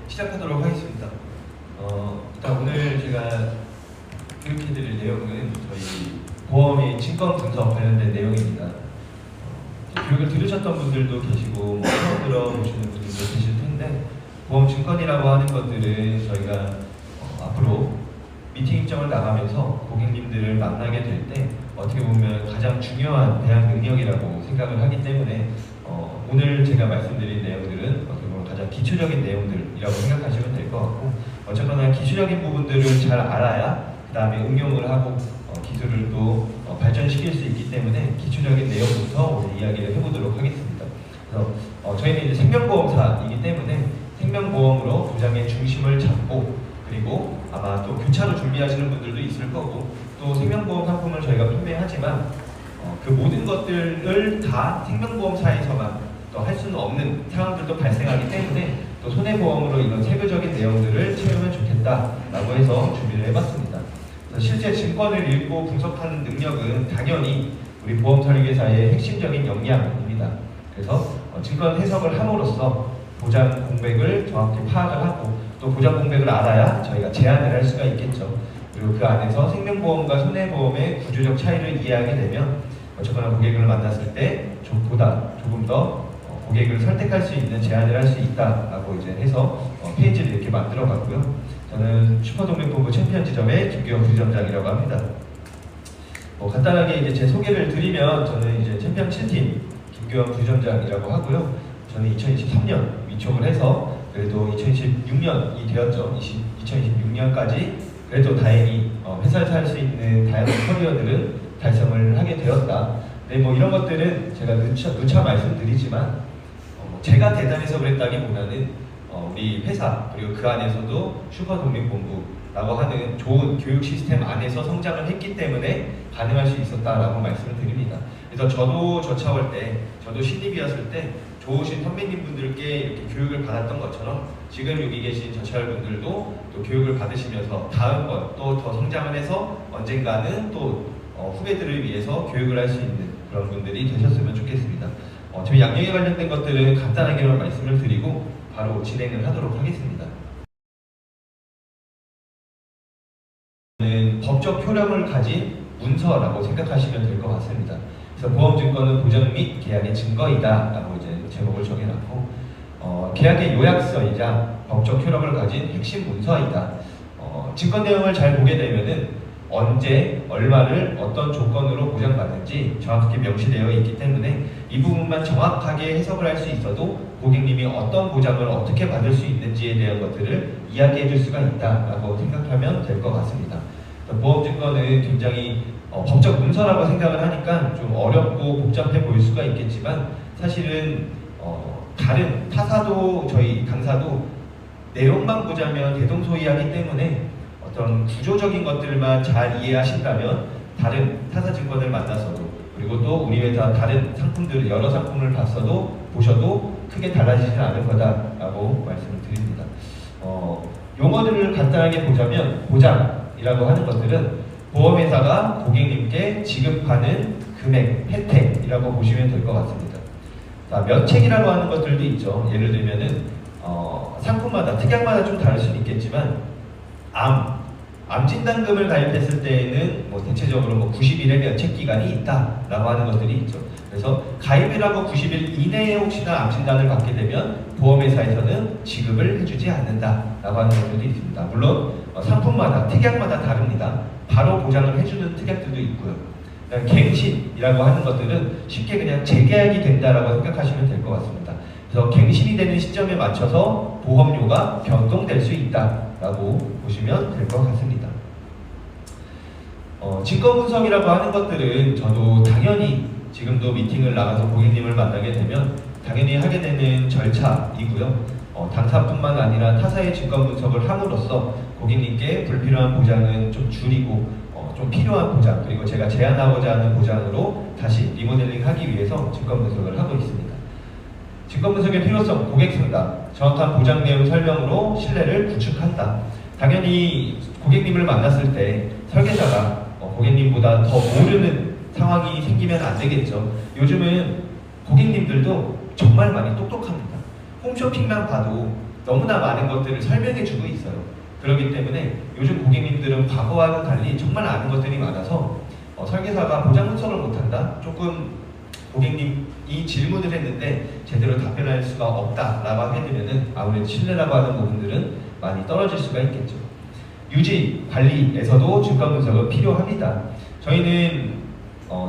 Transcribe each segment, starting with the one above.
시작하도록 하겠습니다. 일단 오늘 제가 교육해드릴 내용은 저희 보험의 증권 분석 관련된 내용입니다. 교육을 들으셨던 분들도 계시고 처음 들어보시는 분들도 계실 텐데, 보험 증권이라고 하는 것들은 저희가 앞으로 미팅 일정을 나가면서 고객님들을 만나게 될 때 어떻게 보면 가장 중요한 대응 능력이라고 생각을 하기 때문에 오늘 제가 말씀드린 내용들은 어떻게 보면 가장 기초적인 내용들이라고 생각하시면 될 것 같고, 어쨌거나 기초적인 부분들을 잘 알아야 그 다음에 응용을 하고 기술을 또 발전시킬 수 있기 때문에 기초적인 내용부터 오늘 이야기를 해보도록 하겠습니다. 그래서 저희는 이제 생명보험사이기 때문에 생명보험으로 보장의 중심을 잡고, 그리고 아마 또 교차로 준비하시는 분들도 있을 거고, 또 생명보험 상품을 저희가 판매하지만 그 모든 것들을 다 생명보험사에서만 또 할 수는 없는 상황들도 발생하기 때문에 또 손해보험으로 이런 세부적인 내용들을 채우면 좋겠다라고 해서 준비를 해봤습니다. 실제 증권을 읽고 분석하는 능력은 당연히 우리 보험설계사의 핵심적인 역량입니다. 그래서 증권 해석을 함으로써 보장 공백을 정확히 파악을 하고, 또 보장 공백을 알아야 저희가 제안을 할 수가 있겠죠. 그리고 그 안에서 생명보험과 손해보험의 구조적 차이를 이해하게 되면 어쨌거나 고객을 만났을 때 보다 조금 더 고객을 설득할 수 있는 제안을 할 수 있다라고 이제 해서 페이지를 이렇게 만들어 봤고요. 저는 슈퍼독립본부 챔피언 지점의 김규영 부지점장이라고 합니다. 간단하게 이제 제 소개를 드리면, 저는 이제 챔피언 7팀 김규영 부지점장이라고 하고요. 저는 2023년 위촉을 해서 그래도 2026년이 되었죠. 2026년까지 그래도 다행히 회사에서 할 수 있는 다양한 커리어들은 달성을 하게 되었다. 네, 이런 것들은 제가 누차 말씀드리지만 제가 대단해서 그랬다기보다는 우리 회사, 그리고 그 안에서도 슈퍼독립본부라고 하는 좋은 교육 시스템 안에서 성장을 했기 때문에 가능할 수 있었다라고 말씀을 드립니다. 그래서 저도 저차올 때, 저도 신입이었을 때 좋으신 선배님 분들께 이렇게 교육을 받았던 것처럼 지금 여기 계신 저차올 분들도 또 교육을 받으시면서 다음번 또 더 성장을 해서 언젠가는 또 후배들을 위해서 교육을 할 수 있는 그런 분들이 되셨으면 좋겠습니다. 저희 양력에 관련된 것들은 간단하게만 말씀을 드리고 바로 진행을 하도록 하겠습니다. 법적 효력을 가진 문서라고 생각하시면 될 것 같습니다. 그래서 보험증권은 보장 및 계약의 증거이다 라고 이제 제목을 정해놨고, 계약의 요약서이자 법적 효력을 가진 핵심 문서이다. 증권 내용을 잘 보게 되면은 언제, 얼마를 어떤 조건으로 보장받는지 정확하게 명시되어 있기 때문에 이 부분만 정확하게 해석을 할 수 있어도 고객님이 어떤 보장을 어떻게 받을 수 있는지에 대한 것들을 이야기해 줄 수가 있다라고 생각하면 될 것 같습니다. 보험증권은 굉장히 법적 문서라고 생각을 하니까 좀 어렵고 복잡해 보일 수가 있겠지만, 사실은 다른 타사도 저희 당사도 내용만 보자면 대동소이하기 때문에 어떤 구조적인 것들만 잘 이해하신다면 다른 타사증권을 만나서도, 그리고 또 우리 회사 다른 상품들, 여러 상품을 보셔도 크게 달라지지는 않을 거다라고 말씀을 드립니다. 용어들을 간단하게 보자면, 보장이라고 하는 것들은 보험회사가 고객님께 지급하는 금액, 혜택이라고 보시면 될 것 같습니다. 면책이라고 하는 것들도 있죠. 예를 들면은 상품마다, 특약마다 좀 다를 수는 있겠지만, 암 진단금을 가입했을 때에는 대체적으로 90일의 면책 기간이 있다라고 하는 것들이 있죠. 그래서 가입을 하고 90일 이내에 혹시나 암 진단을 받게 되면 보험회사에서는 지급을 해주지 않는다라고 하는 것들도 있습니다. 물론 상품마다, 특약마다 다릅니다. 바로 보장을 해주는 특약들도 있고요. 갱신이라고 하는 것들은 쉽게 그냥 재계약이 된다라고 생각하시면 될 것 같습니다. 그래서 갱신이 되는 시점에 맞춰서 보험료가 변동될 수 있다라고 보시면 될 것 같습니다. 증권분석이라고 하는 것들은 저도 당연히 지금도 미팅을 나가서 고객님을 만나게 되면 당연히 하게 되는 절차이고요. 당사뿐만 아니라 타사의 증권분석을 함으로써 고객님께 불필요한 보장은 좀 줄이고 좀 필요한 보장, 그리고 제가 제안하고자 하는 보장으로 다시 리모델링하기 위해서 증권분석을 하고 있습니다. 증권분석의 필요성, 고객상담, 정확한 보장 내용 설명으로 신뢰를 구축한다. 당연히 고객님을 만났을 때 설계자가 고객님보다 더 모르는 상황이 생기면 안 되겠죠. 요즘은 고객님들도 정말 많이 똑똑합니다. 홈쇼핑만 봐도 너무나 많은 것들을 설명해주고 있어요. 그렇기 때문에 요즘 고객님들은 과거와는 달리 정말 아는 것들이 많아서 설계사가 보장 분석을 못한다? 조금 고객님이 질문을 했는데 제대로 답변할 수가 없다라고 하게 되면은 아무래도 신뢰라고 하는 부분들은 많이 떨어질 수가 있겠죠. 유지, 관리에서도 증권 분석은 필요합니다. 저희는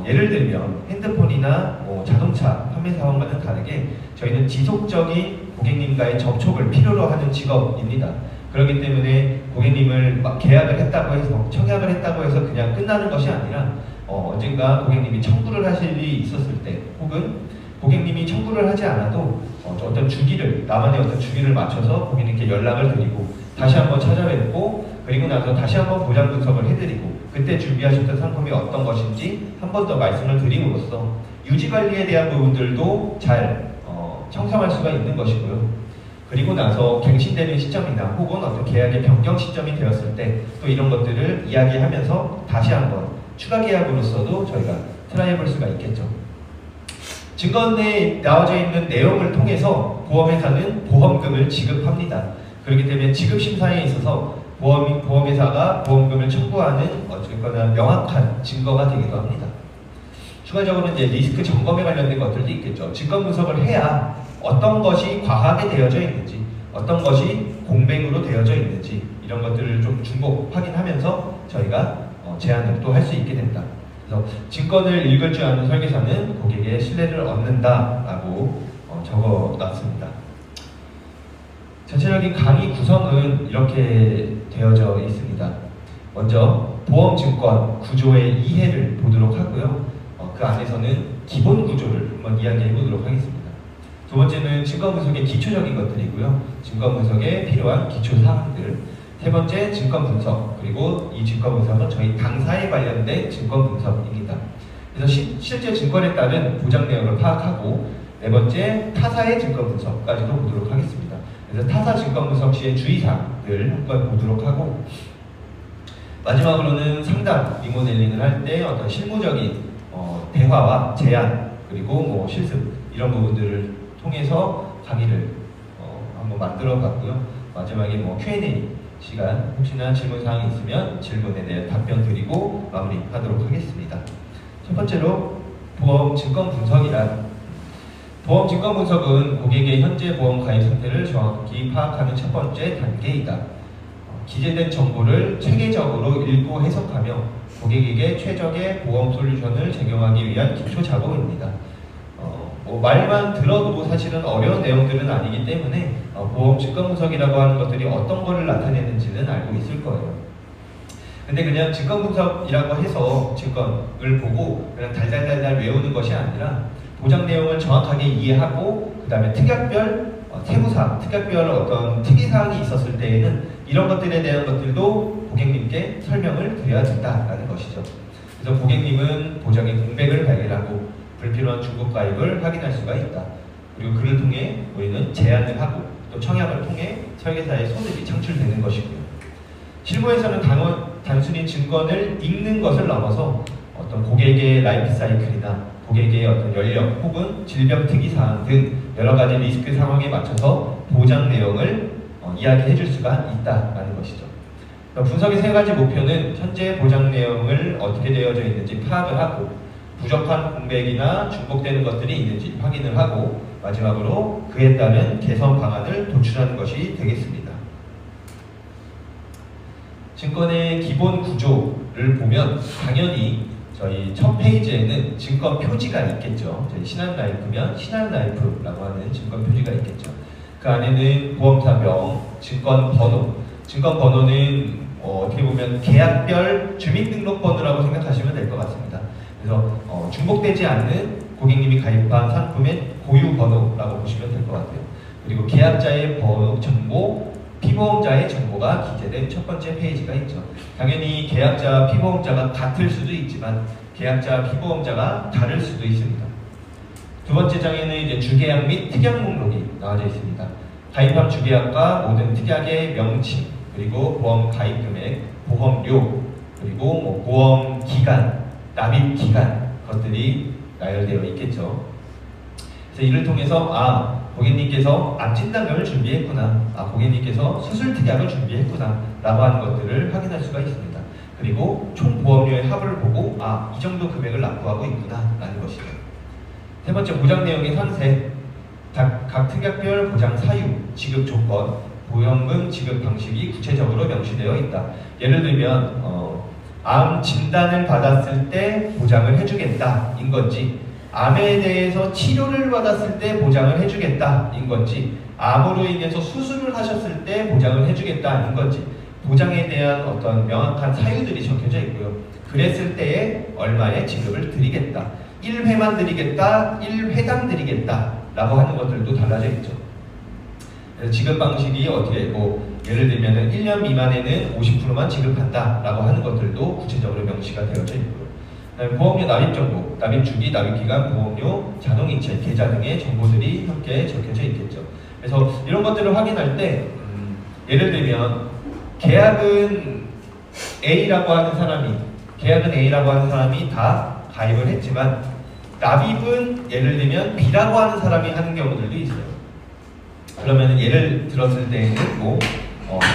예를 들면 핸드폰이나 자동차 판매 사원과는 다르게 저희는 지속적인 고객님과의 접촉을 필요로 하는 직업입니다. 그렇기 때문에 고객님을 계약을 했다고 해서 청약을 했다고 해서 그냥 끝나는 것이 아니라 언젠가 고객님이 청구를 하실 일이 있었을 때 혹은 고객님이 청구를 하지 않아도 어떤 주기를 나만의 어떤 주기를 맞춰서 고객님께 연락을 드리고 다시 한번 찾아뵙고 그리고 나서 다시 한번 보장 분석을 해드리고 그때 준비하셨던 상품이 어떤 것인지 한 번 더 말씀을 드림으로써 유지관리에 대한 부분들도 잘 형성할 수가 있는 것이고요. 그리고 나서 갱신되는 시점이나 혹은 어떤 계약의 변경 시점이 되었을 때 또 이런 것들을 이야기하면서 다시 한번 추가 계약으로서도 저희가 트라이 해볼 수가 있겠죠. 증권에 나와져 있는 내용을 통해서 보험회사는 보험금을 지급합니다. 그렇기 때문에 지급 심사에 있어서 보험회사가 보험금을 청구하는 어쨌거나 명확한 증거가 되기도 합니다. 추가적으로 이제 리스크 점검에 관련된 것들도 있겠죠. 증권 분석을 해야 어떤 것이 과하게 되어져 있는지, 어떤 것이 공백으로 되어져 있는지 이런 것들을 좀 중복 확인하면서 저희가 제안을 또 할 수 있게 된다. 그래서 증권을 읽을 줄 아는 설계사는 고객의 신뢰를 얻는다라고 적어놨습니다. 전체적인 강의 구성은 이렇게 되어져 있습니다. 먼저 보험증권 구조의 이해를 보도록 하고요. 그 안에서는 기본 구조를 한번 이야기해 보도록 하겠습니다. 두 번째는 증권 분석의 기초적인 것들이고요. 증권 분석에 필요한 기초 사항들. 세 번째 증권 분석, 그리고 이 증권 분석은 저희 당사에 관련된 증권 분석입니다. 그래서 실제 증권에 따른 보장 내역을 파악하고 네 번째 타사의 증권 분석까지도 보도록 하겠습니다. 그래서 타사 증권 분석 시의 주의사항들 한번 보도록 하고 마지막으로는 상담, 리모델링을 할 때 어떤 실무적인 대화와 제안 그리고 실습 이런 부분들을 통해서 강의를 한번 만들어 봤고요. 마지막에 Q&A 시간 혹시나 질문사항이 있으면 질문에 대해 답변 드리고 마무리하도록 하겠습니다. 첫 번째로 보험 증권 분석이란 보험 증권 분석은 고객의 현재 보험 가입 상태를 정확히 파악하는 첫 번째 단계이다. 기재된 정보를 체계적으로 읽고 해석하며 고객에게 최적의 보험 솔루션을 제공하기 위한 기초 작업입니다. 말만 들어도 사실은 어려운 내용들은 아니기 때문에 보험 증권 분석이라고 하는 것들이 어떤 거를 나타내는지는 알고 있을 거예요. 근데 그냥 증권 분석이라고 해서 증권을 보고 그냥 달달달달 외우는 것이 아니라 보장 내용을 정확하게 이해하고 그 다음에 특약별 세부사항, 특약별 어떤 특이사항이 있었을 때에는 이런 것들에 대한 것들도 고객님께 설명을 드려야 된다라는 것이죠. 그래서 고객님은 보장의 공백을 발견하고 불필요한 중복 가입을 확인할 수가 있다. 그리고 그를 통해 우리는 제안을 하고 또 청약을 통해 설계사의 손익이 창출되는 것이고요. 실무에서는 단순히 증권을 읽는 것을 넘어서 어떤 고객의 라이프 사이클이나 고객의 어떤 연령 혹은 질병 특이사항 등 여러 가지 리스크 상황에 맞춰서 보장 내용을 이야기해 줄 수가 있다라는 것이죠. 분석의 세 가지 목표는 현재 보장 내용을 어떻게 되어져 있는지 파악을 하고 부족한 공백이나 중복되는 것들이 있는지 확인을 하고 마지막으로 그에 따른 개선 방안을 도출하는 것이 되겠습니다. 증권의 기본 구조를 보면 당연히 저희 첫 페이지에는 증권 표지가 있겠죠. 저희 신한라이프면 신한라이프라고 하는 증권 표지가 있겠죠. 그 안에는 보험사명, 증권번호, 증권번호는 어떻게 보면 계약별 주민등록번호라고 생각하시면 될 것 같습니다. 그래서 중복되지 않는 고객님이 가입한 상품의 고유번호라고 보시면 될 것 같아요. 그리고 계약자의 번호 정보, 피보험자의 정보가 기재된 첫 번째 페이지가 있죠. 당연히 계약자와 피보험자가 같을 수도 있지만 계약자와 피보험자가 다를 수도 있습니다. 두 번째 장에는 이제 주계약 및 특약 목록이 나와져 있습니다. 가입한 주계약과 모든 특약의 명칭, 그리고 보험 가입 금액, 보험료, 그리고 보험 기간, 납입 기간 것들이 나열되어 있겠죠. 그래서 이를 통해서 고객님께서 암진단금을 준비했구나, 고객님께서 수술 특약을 준비했구나 라고 하는 것들을 확인할 수가 있습니다. 그리고 총 보험료의 합을 보고 이 정도 금액을 납부하고 있구나 라는 것이죠. 세 번째, 보장 내용의 상세. 각 특약별 보장 사유, 지급 조건, 보험금 지급 방식이 구체적으로 명시되어 있다. 예를 들면 암 진단을 받았을 때 보장을 해주겠다 인 건지, 암에 대해서 치료를 받았을 때 보장을 해주겠다 인 건지, 암으로 인해서 수술을 하셨을 때 보장을 해주겠다 인 건지, 보장에 대한 어떤 명확한 사유들이 적혀져 있고요. 그랬을 때에 얼마의 지급을 드리겠다, 1회만 드리겠다, 1회당 드리겠다 라고 하는 것들도 달라져 있죠. 그래서 지급 방식이 어떻게, 예를 들면 1년 미만에는 50%만 지급한다 라고 하는 것들도 구체적으로 명시가 되어져 있고요. 보험료 납입 정보, 납입 주기, 납입 기간, 보험료, 자동이체, 계좌 등의 정보들이 함께 적혀져 있겠죠. 그래서 이런 것들을 확인할 때 예를 들면 계약은 A라고 하는 사람이 다 가입을 했지만 납입은 예를 들면 B라고 하는 사람이 하는 경우들도 있어요. 그러면 예를 들었을 때에는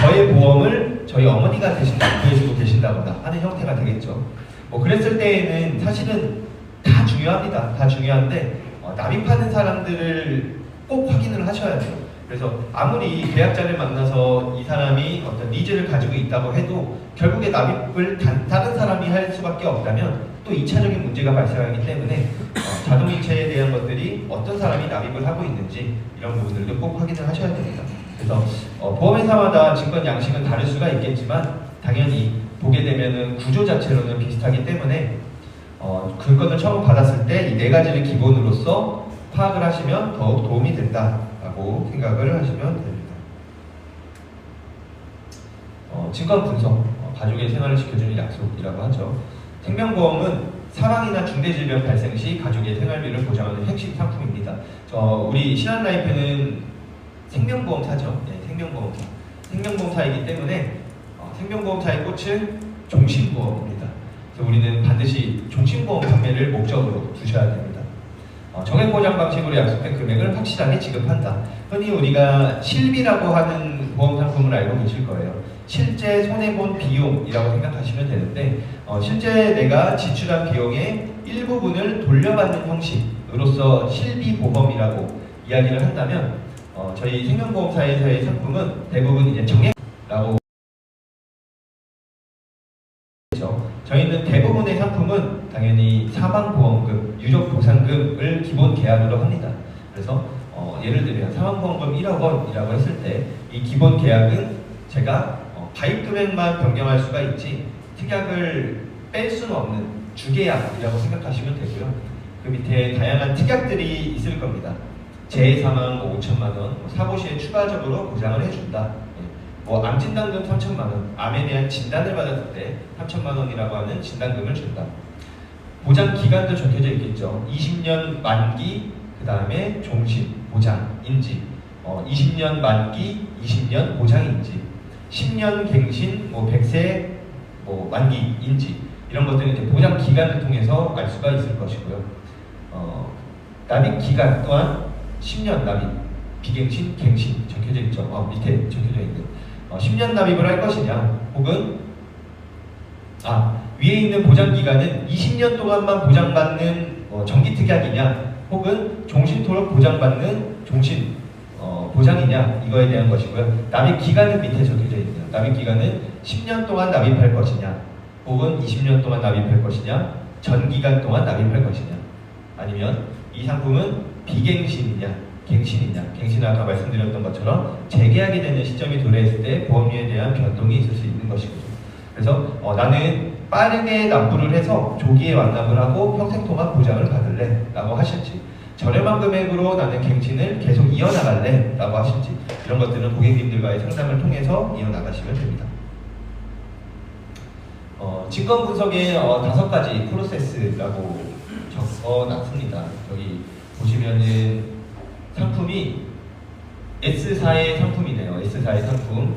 저의 보험을 저희 어머니가 대신 납부해주고 계신다거나 하는 형태가 되겠죠. 그랬을 때에는 사실은 다 중요합니다. 다 중요한데 납입하는 사람들을 꼭 확인을 하셔야 돼요. 그래서 아무리 계약자를 만나서 이 사람이 어떤 니즈를 가지고 있다고 해도 결국에 납입을 다른 사람이 할 수밖에 없다면 또 2차적인 문제가 발생하기 때문에 자동이체에 대한 것들이 어떤 사람이 납입을 하고 있는지 이런 부분들도 꼭 확인을 하셔야 됩니다. 그래서 보험회사마다 증권 양식은 다를 수가 있겠지만 당연히 보게 되면은 구조 자체로는 비슷하기 때문에 그 건을 처음 받았을 때 이 네 가지를 기본으로서 파악을 하시면 더욱 도움이 된다라고 생각을 하시면 됩니다. 증권 분석, 가족의 생활을 지켜주는 약속이라고 하죠. 생명보험은 사망이나 중대질병 발생 시 가족의 생활비를 보장하는 핵심 상품입니다. 우리 신한라이프는 생명보험사죠. 네, 생명보험사이기 때문에 생명보험사의 꽃은 종신보험입니다. 그래서 우리는 반드시 종신보험 판매를 목적으로 두셔야 됩니다. 정액보장 방식으로 약속된 금액을 확실하게 지급한다. 흔히 우리가 실비라고 하는 보험 상품을 알고 계실 거예요. 실제 손해본 비용이라고 생각하시면 되는데 실제 내가 지출한 비용의 일부분을 돌려받는 형식으로서 실비보험이라고 이야기를 한다면 저희 생명보험사에서의 상품은 대부분 이제 정액라고 저희는 대부분의 상품은 당연히 사망보험금, 유족보상금을 기본 계약으로 합니다. 그래서 예를 들면 사망보험금 1억 원이라고 했을 때 이 기본 계약은 제가 가입 금액만 변경할 수가 있지 특약을 뺄 수는 없는 주계약이라고 생각하시면 되고요. 그 밑에 다양한 특약들이 있을 겁니다. 재해사망 5천만 원, 사고 시에 추가적으로 보장을 해준다. 암진단금 3천만 원, 암에 대한 진단을 받았을 때 3천만 원이라고 하는 진단금을 준다. 보장 기간도 적혀져 있겠죠. 20년 만기, 그 다음에 종신, 보장, 인지, 20년 만기, 20년 보장 인지, 10년 갱신, 100세 만기 인지 이런 것들은 이제 보장 기간을 통해서 알 수가 있을 것이고요. 납입 기간 또한 10년 납입, 비갱신, 갱신 적혀져 있죠. 밑에 적혀져 있는 10년 납입을 할 것이냐, 혹은 위에 있는 보장 기간은 20년 동안만 보장받는 정기특약이냐, 혹은 종신토록 보장받는 종신 보장이냐, 이거에 대한 것이고요. 납입 기간은 밑에 적혀져 있네요. 납입 기간은 10년 동안 납입할 것이냐, 혹은 20년 동안 납입할 것이냐, 전 기간 동안 납입할 것이냐, 아니면 이 상품은 비갱신이냐, 갱신이냐. 갱신은 아까 말씀드렸던 것처럼 재계약이 되는 시점이 도래했을 때 보험료에 대한 변동이 있을 수 있는 것이거든요. 그래서 나는 빠르게 납부를 해서 조기에 완납을 하고 평생 동안 보장을 받을래 라고 하실지, 저렴한 금액으로 나는 갱신을 계속 이어나갈래 라고 하실지, 이런 것들은 고객님들과의 상담을 통해서 이어나가시면 됩니다. 증권 분석의 5가지 프로세스라고 적어놨습니다. 여기 보시면은 상품이 S사의 상품이네요. S사의 상품,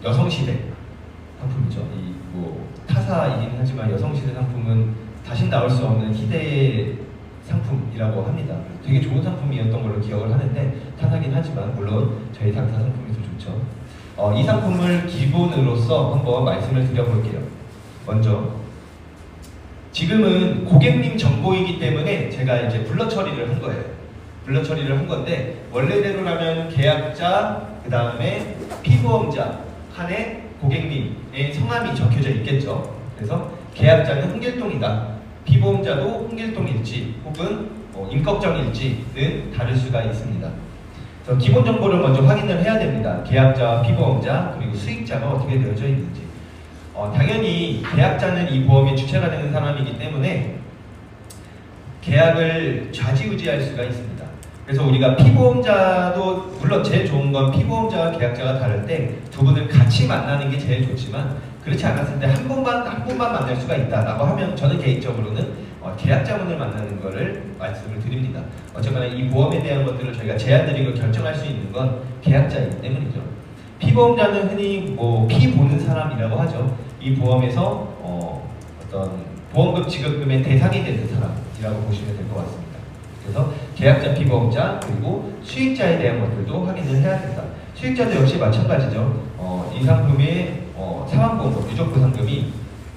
여성시대 상품이죠. 타사이긴 하지만 여성시대 상품은 다신 나올 수 없는 희대의 상품이라고 합니다. 되게 좋은 상품이었던 걸로 기억을 하는데 감탄하긴 하지만 물론 저희 당사 상품이 더 좋죠. 이 상품을 기본으로서 한번 말씀을 드려볼게요. 먼저 지금은 고객님 정보이기 때문에 제가 이제 블러 처리를 한 거예요. 블러 처리를 한 건데 원래대로라면 계약자, 그 다음에 피보험자 칸에 고객님의 성함이 적혀져 있겠죠. 그래서 계약자는 흥길동이다. 피보험자도 흥길동일지 혹은 임꺽정일지는 다를 수가 있습니다. 그래서 기본 정보를 먼저 확인을 해야 됩니다. 계약자와 피보험자 그리고 수익자가 어떻게 되어져 있는지. 당연히 계약자는 이 보험의 주체가 되는 사람이기 때문에 계약을 좌지우지할 수가 있습니다. 그래서 우리가 피보험자도 물론 제일 좋은 건 피보험자와 계약자가 다를 때 두 분을 같이 만나는 게 제일 좋지만 그렇지 않았을 때 한 분만 만날 수가 있다라고 하면 저는 개인적으로는 계약자분을 만나는 것을 말씀을 드립니다. 어쨌거나 이 보험에 대한 것들을 저희가 제안드리고 결정할 수 있는 건 계약자이기 때문이죠. 피보험자는 흔히 피 보는 사람이라고 하죠. 이 보험에서 어떤 보험금 지급금의 대상이 되는 사람이라고 보시면 될 것 같습니다. 그래서 계약자, 피보험자, 그리고 수익자에 대한 것들도 확인을 해야 된다. 수익자도 역시 마찬가지죠. 이 상품의 사망보험금, 유족보상금이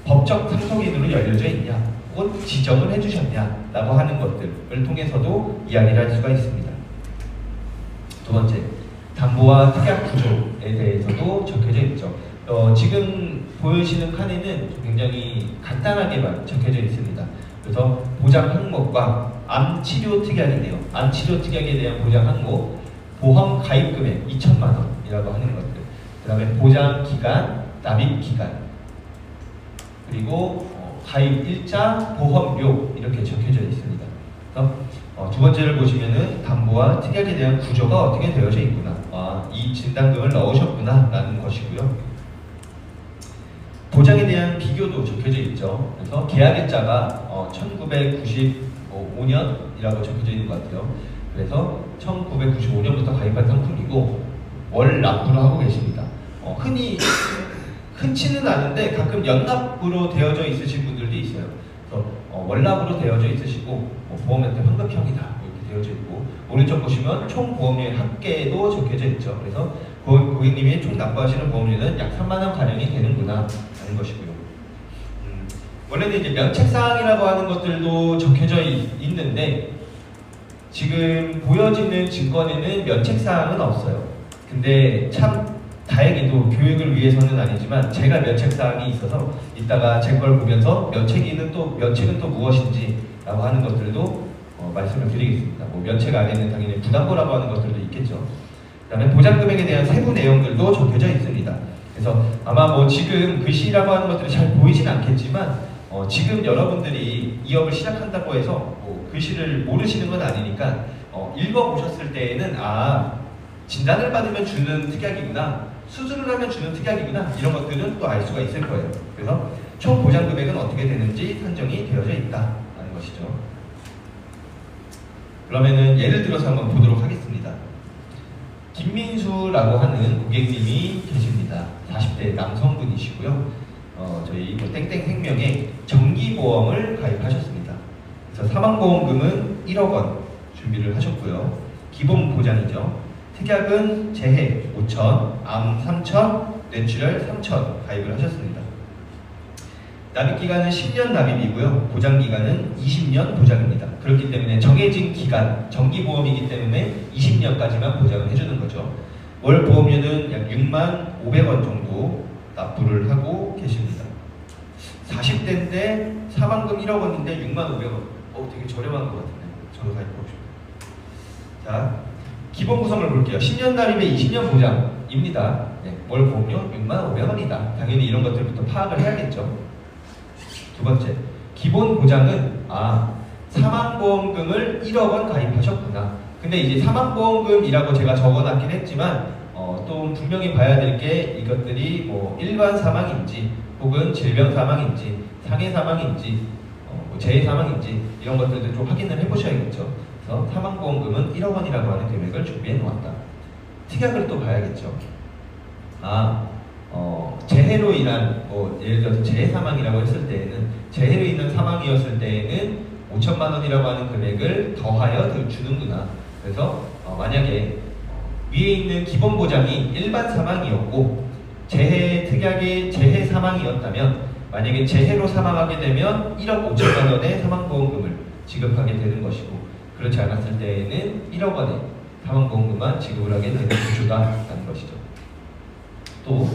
법적 상속인으로 열려져 있냐, 혹은 지정을 해주셨냐 라고 하는 것들을 통해서도 이야기를 할 수가 있습니다. 두 번째, 담보와 특약 구조에 대해서도 적혀져 있죠. 지금 보여지는 칸에는 굉장히 간단하게만 적혀져 있습니다. 그래서 보장 항목과 암치료 특약이네요. 암치료 특약에 대한 보장 항목, 보험 가입 금액 2천만 원이라고 하는 것들, 그 다음에 보장 기간, 납입 기간, 그리고 가입 일자, 보험료 이렇게 적혀져 있습니다. 그래서 두 번째를 보시면은 담보와 특약에 대한 구조가 어떻게 되어져 있구나, 이 진단금을 넣으셨구나 라는 것이고요. 보장에 대한 비교도 적혀져 있죠. 그래서 계약일자가 1995년이라고 적혀져 있는 것 같아요. 그래서 1995년부터 가입한 상품이고 월 납부를 하고 계십니다. 흔치는 않은데 가끔 연납으로 되어져 있으신 분들도 있어요. 그래서 월납으로 되어져 있으시고 보험한테 환급형이다 이렇게 되어져 있고, 오른쪽 보시면 총 보험료의 합계도 적혀져 있죠. 그래서 고객님이 총 납부하시는 보험료는 약 3만 원 가량이 되는구나 하는 것이고요. 원래는 이제 면책사항이라고 하는 것들도 적혀져 있는데 지금 보여지는 증권에는 면책사항은 없어요. 근데 참 다행히도 교육을 위해서는 아니지만 제가 면책사항이 있어서 이따가 제 걸 보면서 면책은 또 무엇인지 라고 하는 것들도 말씀을 드리겠습니다. 면책 안에는 당연히 부담보라고 하는 것들도 있겠죠. 그 다음에 보장금액에 대한 세부 내용들도 적혀져 있습니다. 그래서 아마 지금 글씨라고 하는 것들이 잘 보이진 않겠지만 지금 여러분들이 이 업을 시작한다고 해서 글씨를 모르시는 건 아니니까 읽어보셨을 때에는 진단을 받으면 주는 특약이구나, 수술을 하면 주는 특약이구나, 이런 것들은 또 알 수가 있을 거예요. 그래서 총 보장 금액은 어떻게 되는지 산정이 되어져 있다는 것이죠. 그러면은 예를 들어서 한번 보도록 하겠습니다. 김민수라고 하는 고객님이 계십니다. 40대 남성분이시고요. 저희 땡땡생명에 정기보험을 가입하셨습니다. 그래서 사망보험금은 1억 원 준비를 하셨고요. 기본 보장이죠. 특약은 재해 5천, 암 3천, 뇌출혈 3천 가입을 하셨습니다. 납입기간은 10년 납입이고요. 보장기간은 20년 보장입니다. 그렇기 때문에 정해진 기간, 정기보험이기 때문에 20년까지만 보장을 해주는 거죠. 월 보험료는 약 6만 500원 정도 납부를 하고 계십니다. 40대인데 사망금 1억 원인데 6만 500원. 되게 저렴한 것 같은데 저도 가입하고 싶어요. 자, 기본 구성을 볼게요. 10년 납입에 20년 보장입니다. 월 보험료 6만 500원이다. 당연히 이런 것들부터 파악을 해야겠죠. 두 번째, 기본 보장은 사망보험금을 1억 원 가입하셨구나. 근데 이제 사망보험금이라고 제가 적어놨긴 했지만 또 분명히 봐야 될 게 이것들이 일반 사망인지 혹은 질병 사망인지 상해 사망인지 재해 사망인지 이런 것들도 좀 확인을 해보셔야겠죠. 그래서 사망보험금은 1억 원이라고 하는 금액을 준비해 놓았다. 특약을 또 봐야겠죠. 재해로 인한 예를 들어서 재해 사망이라고 했을 때에는 재해로 인한 사망이었을 때에는 5천만 원이라고 하는 금액을 더하여 주는구나. 그래서 만약에 위에 있는 기본 보장이 일반 사망이었고 재해 특약의 재해 사망이었다면 만약에 재해로 사망하게 되면 1억 5천만 원의 사망보험금을 지급하게 되는 것이고 그렇지 않았을 때에는 1억 원의 사망보험금만 지급을 하게 되는 구조다라는 것이죠. 또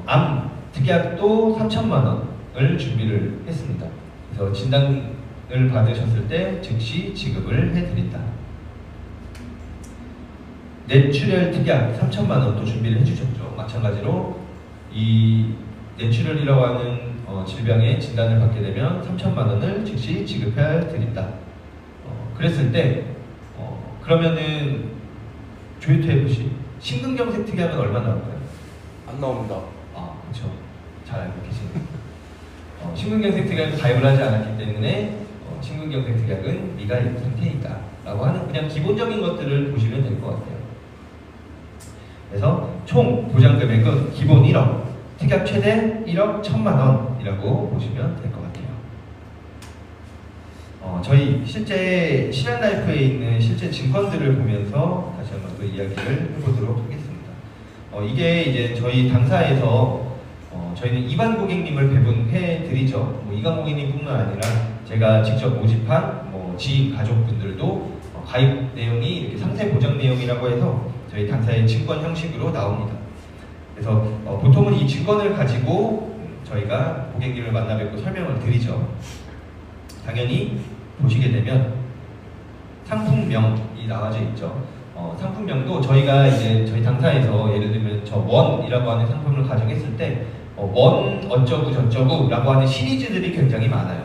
암 특약도 3천만 원을 준비를 했습니다. 그래서 진단을 받으셨을 때 즉시 지급을 해드린다. 뇌출혈 특약 3천만 원도 준비를 해주셨죠. 마찬가지로 이 뇌출혈이라고 하는 질병의 진단을 받게 되면 3천만 원을 즉시 지급해 드린다. 그랬을 때 그러면은 조유토 FC 심근경색 특약은 얼마 나올까요? 안 나옵니다. 아 그렇죠. 잘 알고 계시네요. 심근경색 특약은 가입을 하지 않았기 때문에 심근경색 특약은 미가 있는 상태이다 라고 하는 그냥 기본적인 것들을 보시면 될 것 같아요. 그래서 총 보장 금액은 기본 1억, 특약 최대 1억 1천만 원이라고 보시면 될 것 같아요. 저희 실제 신한라이프에 있는 실제 증권들을 보면서 다시 한번 또 이야기를 해보도록 하겠습니다. 이게 이제 저희 당사에서 저희는 이반 고객님을 배분해 드리죠. 이관 고객님뿐만 아니라 제가 직접 모집한 지인 가족분들도 가입 내용이 이렇게 상세 보장 내용이라고 해서 저희 당사의 증권 형식으로 나옵니다. 그래서 보통은 이 증권을 가지고 저희가 고객님을 만나 뵙고 설명을 드리죠. 당연히 보시게 되면 상품명이 나와져 있죠. 상품명도 저희가 이제 저희 당사에서 예를 들면 저 원이라고 하는 상품을 가정했을 때 원 어쩌고 저쩌고 라고 하는 시리즈들이 굉장히 많아요.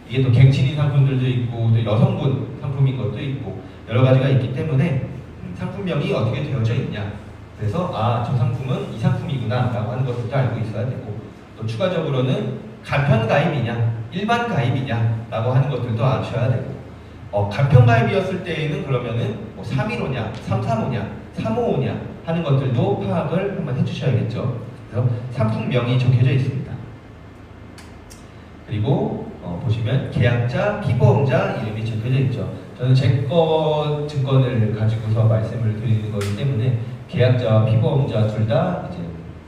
이게 또 갱신인 상품들도 있고 또 여성분 상품인 것도 있고 여러 가지가 있기 때문에 상품명이 어떻게 되어져 있냐, 그래서 저 상품은 이 상품이구나 라고 하는 것들도 알고 있어야 되고 또 추가적으로는 간편 가입이냐 일반 가입이냐 라고 하는 것들도 아셔야 되고 간편 가입이었을 때에는 그러면은 315냐 335냐 355냐 하는 것들도 파악을 한번 해주셔야겠죠. 그래서 상품명이 적혀져 있습니다. 그리고 보시면 계약자, 피보험자 이름이 적혀져 있죠. 저는 제 거 증권을 가지고서 말씀을 드리는 거기 때문에 계약자와 피보험자 둘 다 이제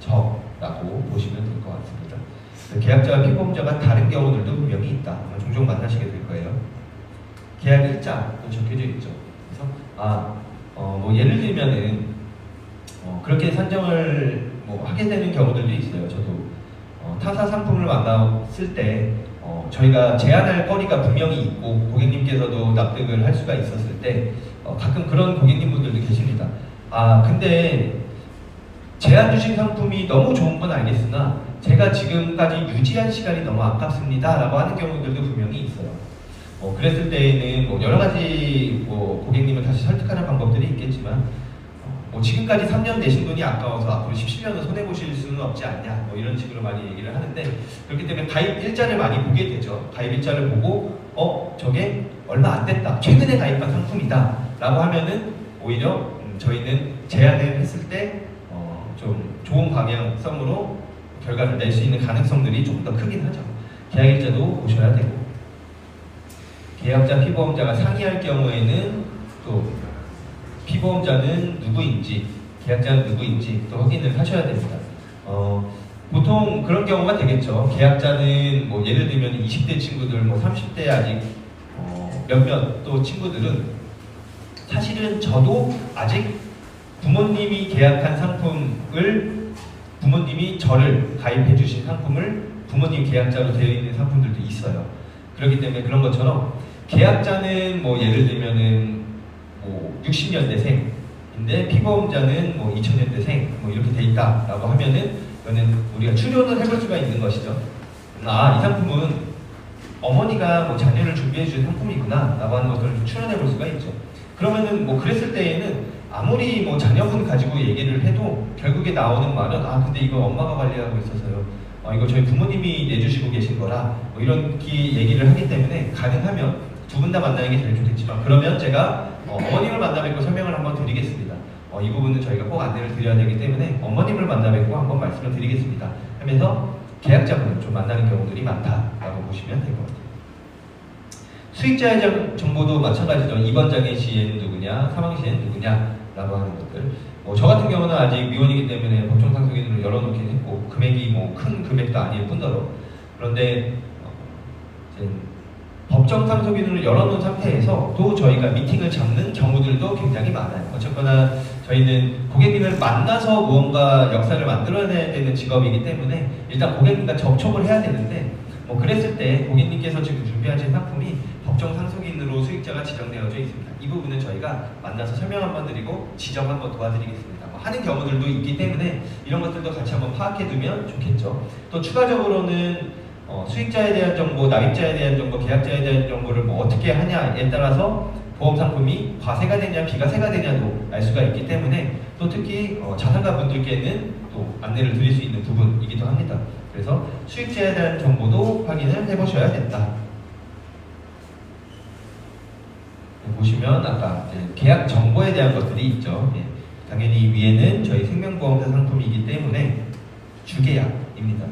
저라고 보시면 될 것 같습니다. 계약자와 피보험자가 다른 경우들도 분명히 있다. 종종 만나시게 될 거예요. 계약 일자도 적혀져 있죠. 그래서 예를 들면은 그렇게 산정을 하게 되는 경우들도 있어요. 저도 타사 상품을 만났을 때 저희가 제한할 거리가 분명히 있고 고객님께서도 납득을 할 수가 있었을 때 가끔 그런 고객님분들도 계십니다. 근데 제한 주신 상품이 너무 좋은 건 알겠으나 제가 지금까지 유지한 시간이 너무 아깝습니다 라고 하는 경우들도 분명히 있어요. 그랬을 때에는 여러 가지 고객님을 다시 설득하는 방법들이 있겠지만 지금까지 3년 내신 돈이 아까워서 앞으로 17년은 손해보실 수는 없지 않냐 이런 식으로 많이 얘기를 하는데, 그렇기 때문에 가입 일자를 많이 보게 되죠. 가입 일자를 보고 저게 얼마 안 됐다, 최근에 가입한 상품이다 라고 하면은 오히려 저희는 제안을 했을 때 좀 좋은 방향성으로 결과를 낼 수 있는 가능성들이 조금 더 크긴 하죠. 계약 일자도 보셔야 되고, 계약자, 피보험자가 상이할 경우에는 또 피보험자는 누구인지, 계약자는 누구인지 또 확인을 하셔야 됩니다. 보통 그런 경우가 되겠죠. 계약자는 예를 들면 20대 친구들, 30대 아직 몇몇 또 친구들은 사실은 저도 아직 부모님이 계약한 상품을, 부모님이 저를 가입해 주신 상품을 부모님 계약자로 되어 있는 상품들도 있어요. 그렇기 때문에 그런 것처럼 계약자는 예를 들면은 60년대생인데 피보험자는 2000년대생 이렇게 돼 있다라고 하면은 이거는 우리가 추론을 해볼 수가 있는 것이죠. 이 상품은 어머니가 자녀를 준비해 준 상품이구나 라고 하는 것들을 추론해 볼 수가 있죠. 그러면은 그랬을 때에는 아무리 자녀분 가지고 얘기를 해도 결국에 나오는 말은 근데 이거 엄마가 관리하고 있어서요, 이거 저희 부모님이 내주시고 계신 거라 이렇게 얘기를 하기 때문에 가능하면 두 분 다 만나는 게 제일 좋겠지만, 그러면 제가 어머님을 만나 뵙고 설명을 한번 드리겠습니다. 이 부분은 저희가 꼭 안내를 드려야 되기 때문에 어머님을 만나 뵙고 한번 말씀을 드리겠습니다 하면서 계약자분을 좀 만나는 경우들이 많다라고 보시면 될 것 같아요. 수익자의 정보도 마찬가지죠. 입원 장애 시에는 누구냐, 사망 시에는 누구냐 라고 하는 것들. 저 같은 경우는 아직 미혼이기 때문에 법정 상속인으로 열어놓긴 했고 금액이 뭐 큰 금액도 아닐 뿐더러 그런데 이제 법정 상속인으로 열어놓은 상태에서 또 저희가 미팅을 잡는 경우들도 굉장히 많아요. 어쨌거나 저희는 고객님을 만나서 무언가 역사를 만들어내야 되는 직업이기 때문에 일단 고객님과 접촉을 해야 되는데 그랬을 때 고객님께서 지금 준비하신 상품이 법정 상속인으로 수익자가 지정되어져 있습니다. 이 부분은 저희가 만나서 설명 한번 드리고 지정 한번 도와드리겠습니다. 하는 경우들도 있기 때문에 이런 것들도 같이 한번 파악해두면 좋겠죠. 또 추가적으로는 수익자에 대한 정보, 납입자에 대한 정보, 계약자에 대한 정보를 어떻게 하냐에 따라서 보험 상품이 과세가 되냐 비과세가 되냐도 알 수가 있기 때문에 또 특히 자산가 분들께는 또 안내를 드릴 수 있는 부분이기도 합니다. 그래서 수익자에 대한 정보도 확인을 해보셔야 된다. 보시면 아까 계약 정보에 대한 것들이 있죠. 예. 당연히 위에는 저희 생명보험사 상품이기 때문에 주계약입니다.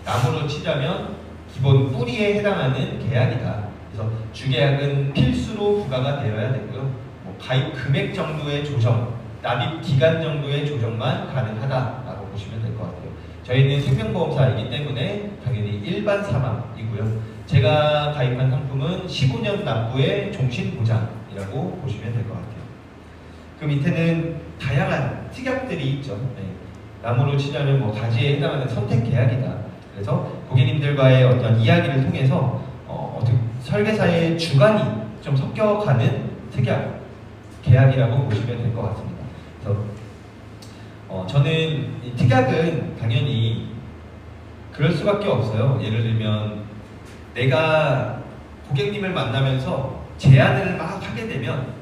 나무로 치자면 기본 뿌리에 해당하는 계약이다. 그래서 주계약은 필수로 부과가 되어야 되고요. 가입 금액 정도의 조정, 납입 기간 정도의 조정만 가능하다라고 보시면 될 것 같아요. 저희는 생명보험사이기 때문에 당연히 일반 사망이고요. 제가 가입한 상품은 15년 납부의 종신보장이라고 보시면 될 것 같아요. 그 밑에는 다양한 특약들이 있죠. 네. 나무로 치자면 가지에 해당하는 선택계약이다. 그래서 고객님들과의 어떤 이야기를 통해서 설계사의 주관이 좀 섞여가는 특약, 계약이라고 보시면 될 것 같습니다. 그래서 저는 이 특약은 당연히 그럴 수밖에 없어요. 예를 들면 내가 고객님을 만나면서 제안을 막 하게 되면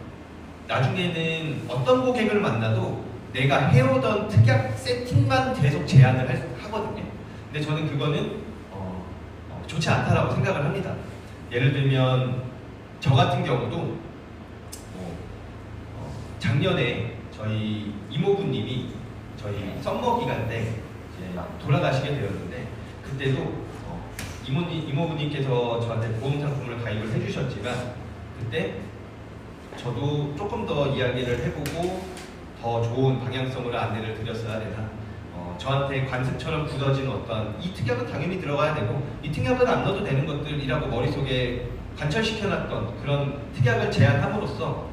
나중에는 어떤 고객을 만나도 내가 해오던 특약 세팅만 계속 제안을 하거든요. 근데 저는 그거는 좋지 않다라고 생각을 합니다. 예를 들면 저 같은 경우도 작년에 저희 이모부님이 저희 썸머 기간 때 이제 돌아가시게 되었는데 그때도 이모부님께서 저한테 보험 상품을 가입을 해주셨지만 그때 저도 조금 더 이야기를 해보고 더 좋은 방향성으로 안내를 드렸어야 되나 저한테 관습처럼 굳어진 어떤 이 특약은 당연히 들어가야 되고 이 특약은 안 넣어도 되는 것들이라고 머릿속에 관철시켜놨던 그런 특약을 제안함으로써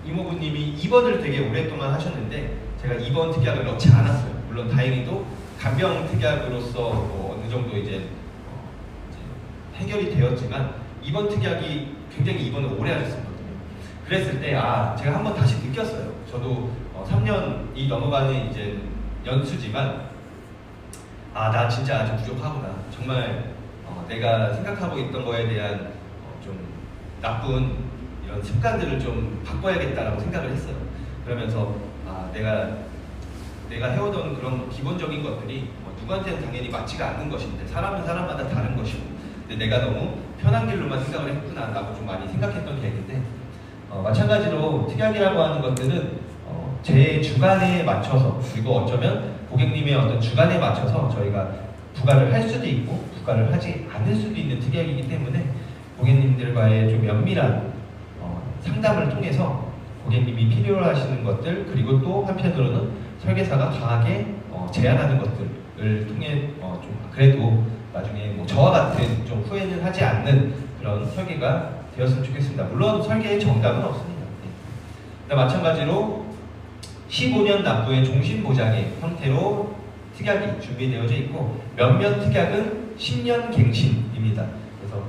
이모부님이 2번을 되게 오랫동안 하셨는데 제가 2번 특약을 넣지 않았어요. 물론 다행히도 간병 특약으로서 어느 정도 이제 해결이 되었지만 2번 특약이 굉장히 2번을 오래 하셨었거든요. 그랬을 때 제가 한번 다시 느꼈어요. 저도 3년이 넘어가는 이제 연수지만 나 진짜 아직 부족하구나. 정말 내가 생각하고 있던 거에 대한 좀 나쁜 이런 습관들을 좀 바꿔야겠다라고 생각을 했어요. 그러면서 내가 해오던 그런 기본적인 것들이 누구한테는 당연히 맞지가 않는 것인데 사람은 사람마다 다른 것이고 근데 내가 너무 편한 길로만 생각을 했구나 라고 좀 많이 생각했던 계획인데 마찬가지로 특약이라고 하는 것들은 제 주관에 맞춰서 그리고 어쩌면 고객님의 어떤 주관에 맞춰서 저희가 부과를 할 수도 있고 부과를 하지 않을 수도 있는 특약이기 때문에 고객님들과의 좀 면밀한 상담을 통해서 고객님이 필요로 하시는 것들 그리고 또 한편으로는 설계사가 강하게 제안하는 것들을 통해 좀 그래도 나중에 저와 같은 좀 후회는 하지 않는 그런 설계가 되었으면 좋겠습니다. 물론 설계의 정답은 없습니다. 네. 마찬가지로 15년 납부의 종신보장의 형태로 특약이 준비되어져 있고 몇몇 특약은 10년 갱신입니다. 그래서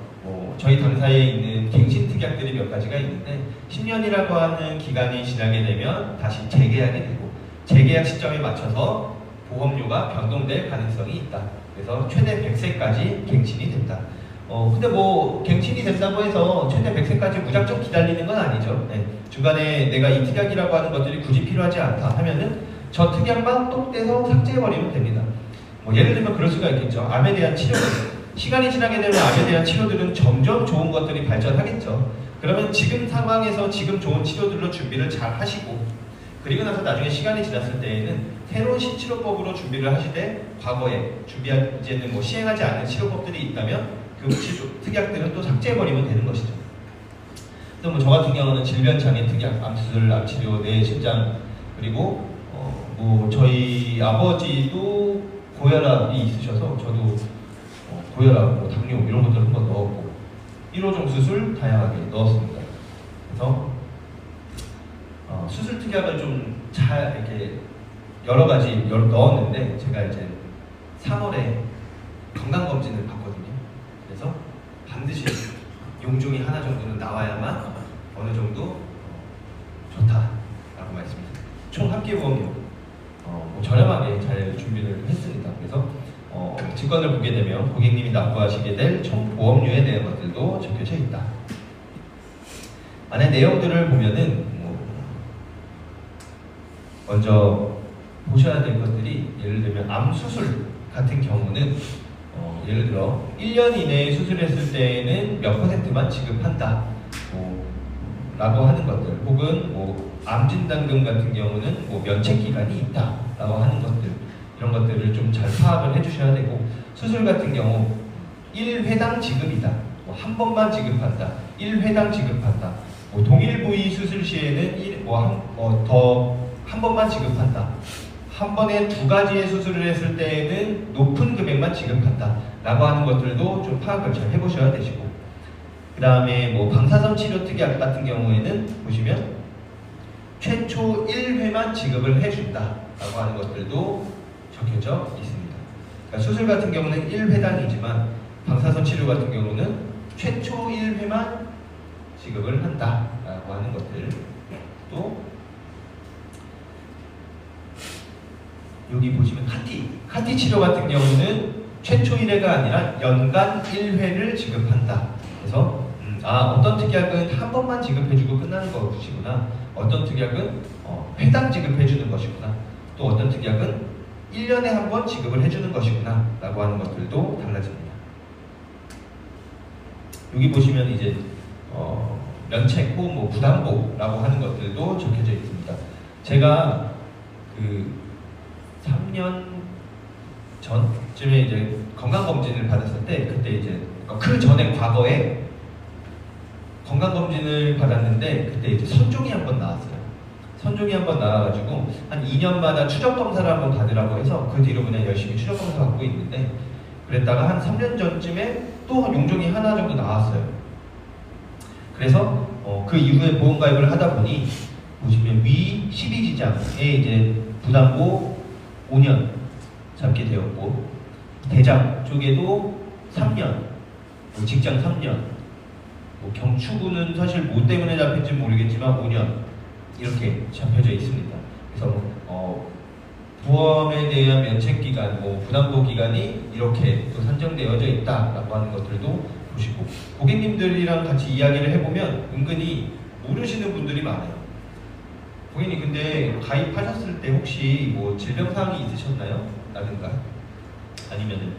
저희 당사에 있는 갱신 특약들이 몇 가지가 있는데 10년이라고 하는 기간이 지나게 되면 다시 재계약이 되고 재계약 시점에 맞춰서 보험료가 변동될 가능성이 있다. 그래서 최대 100세까지 갱신이 된다. 근데 갱신이 된다고 해서 최대 100세까지 무작정 기다리는 건 아니죠. 네. 중간에 내가 이 특약이라고 하는 것들이 굳이 필요하지 않다 하면은 저 특약만 똑 떼서 삭제해버리면 됩니다. 예를 들면 그럴 수가 있겠죠. 암에 대한 치료들. 시간이 지나게 되면 암에 대한 치료들은 점점 좋은 것들이 발전하겠죠. 그러면 지금 상황에서 지금 좋은 치료들로 준비를 잘 하시고 그리고 나서 나중에 시간이 지났을 때에는 새로운 치료법으로 준비를 하시되 과거에 이제는 시행하지 않는 치료법들이 있다면 그 특약들은 또 삭제해버리면 되는 것이죠. 또 뭐 저 같은 경우는 질병장애 특약, 암수술, 암치료, 뇌신장, 그리고 뭐 저희 아버지도 고혈압이 있으셔서 저도 고혈압, 뭐 당뇨 이런 것들 한번 넣었고 1호종 수술 다양하게 넣었습니다. 그래서 수술 특약을 좀 잘 이렇게 여러 가지 넣었는데 제가 이제 3월에 건강검진을 받거든요. 그래서 반드시 용종이 하나 정도는 나와야만 어느 정도 좋다라고 말씀드립니다. 총 합계보험료 뭐 저렴하게 잘 준비를 했습니다. 그래서 증권을 보게 되면 고객님이 납부하시게 될 총 보험료에 대한 것들도 적혀져 있다. 안에 내용들을 보면은 먼저 보셔야 될 것들이 예를 들면 암 수술 같은 경우는 예를 들어 1년 이내에 수술했을 때에는 몇 %만 지급한다 라고 하는 것들, 혹은 뭐 암진단금 같은 경우는 뭐 면책기간이 있다 라고 하는 것들, 이런 것들을 좀 잘 파악을 해주셔야 되고, 수술 같은 경우 1회당 지급이다, 뭐 한 번만 지급한다, 1회당 지급한다, 뭐 동일 부위 수술 시에는 한 번만 지급한다, 한 번에 2가지의 수술을 했을 때에는 높은 금액만 지급한다 라고 하는 것들도 좀 파악을 잘 해보셔야 되시고, 그 다음에 뭐 방사선 치료 특약 같은 경우에는 보시면 최초 1회만 지급을 해준다 라고 하는 것들도 적혀져 있습니다. 그러니까 수술 같은 경우는 1회당이지만 방사선 치료 같은 경우는 최초 1회만 지급을 한다 라고 하는 것들, 또 여기 보시면 카티 치료 같은 경우는 최초 1회가 아니라 연간 1회를 지급한다. 그래서 어떤 특약은 한 번만 지급해주고 끝나는 것이구나, 어떤 특약은 회당 지급해주는 것이구나, 또 어떤 특약은 1년에 한 번 지급을 해주는 것이구나 라고 하는 것들도 달라집니다. 여기 보시면 이제 면책 혹은 뭐 부담보라고 하는 것들도 적혀져 있습니다. 제가 그 3년 전쯤에 이제 건강검진을 받았을 때, 그때 이제 그 전에 과거에 건강검진을 받았는데 그때 이제 선종이 한번 나왔어요. 선종이 한번 나와가지고 한 2년마다 추적검사를 한번 받으라고 해서 그 뒤로 그냥 열심히 추적검사 받고 있는데, 그랬다가 한 3년 전쯤에 또 용종이 하나 정도 나왔어요. 그래서 그 이후에 보험가입을 하다 보니 보시면 위 12지장에 이제 부담보 5년 잡게 되었고, 대장 쪽에도 3년, 직장 3년, 경추구는 사실 뭐 때문에 잡힌지 모르겠지만 5년 이렇게 잡혀져 있습니다. 그래서 보험에 대한 면책기간, 부담보 기간이 이렇게 또 산정되어져 있다라고 하는 것들도 보시고, 고객님들이랑 같이 이야기를 해보면 은근히 모르시는 분들이 많아요. 고객님 근데 가입하셨을 때 혹시 뭐 질병사항이 있으셨나요? 라든가 아니면은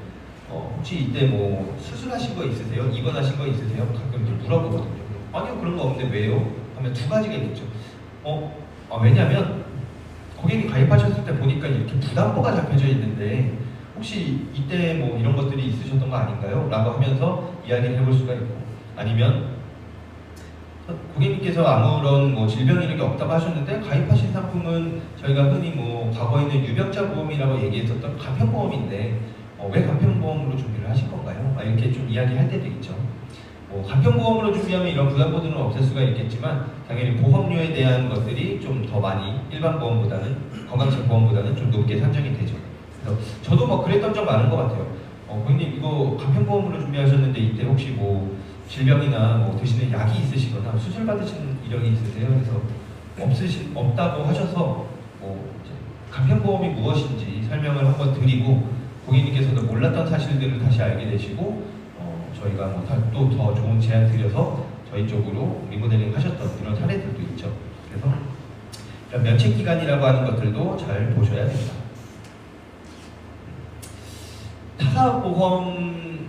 혹시 이때 뭐 수술하신 거 있으세요? 입원하신 거 있으세요? 가끔 물어보거든요. 아니요, 그런 거 없는데 왜요? 하면 2가지가 있겠죠. 왜냐면 고객님 가입하셨을 때 보니까 이렇게 부담보가 잡혀져 있는데 혹시 이때 뭐 이런 것들이 있으셨던 거 아닌가요? 라고 하면서 이야기를 해볼 수가 있고, 아니면 고객님께서 아무런 뭐 질병 이런 게 없다고 하셨는데 가입하신 상품은 저희가 흔히 뭐 과거에는 유병자 보험이라고 얘기했었던 간편보험인데 왜 간편보험으로 준비를 하신 건가요? 이렇게 좀 이야기할 때도 있죠. 간편보험으로 준비하면 이런 부담보들은 없을 수가 있겠지만 당연히 보험료에 대한 것들이 좀 더 많이 일반 보험보다는, 건강식 보험보다는 좀 높게 산정이 되죠. 그래서 저도 뭐 그랬던 적 많은 것 같아요. 고객님 이거 간편보험으로 준비하셨는데 이때 혹시 뭐 질병이나 뭐 드시는 약이 있으시거나 수술 받으신 이력이 있으세요? 그래서 없다고 하셔서 이제 간편보험이 무엇인지 설명을 한번 드리고, 고객님께서도 몰랐던 사실들을 다시 알게 되시고 저희가 뭐 또 더 좋은 제안 드려서 저희 쪽으로 리모델링 하셨던 이런 사례들도 있죠. 그래서 이런 면책기간이라고 하는 것들도 잘 보셔야 됩니다. 타사보험에서도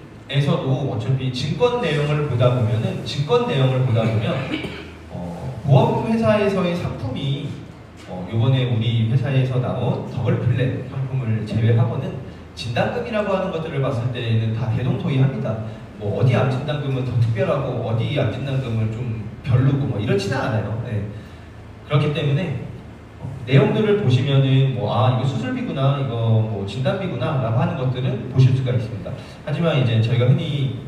어차피 증권 내용을 보다 보면 보험회사에서의 상품이 요번에 우리 회사에서 나온 더블플랜 상품을 제외하고는 진단금이라고 하는 것들을 봤을 때는 다 대동소이합니다. 뭐 어디 암진단금은 더 특별하고 어디 암진단금은 좀 별로고 뭐 이렇지는 않아요. 네. 그렇기 때문에 내용들을 보시면은 뭐 이거 수술비구나, 이거 뭐 진단비구나라고 하는 것들은 보실 수가 있습니다. 하지만 이제 저희가 흔히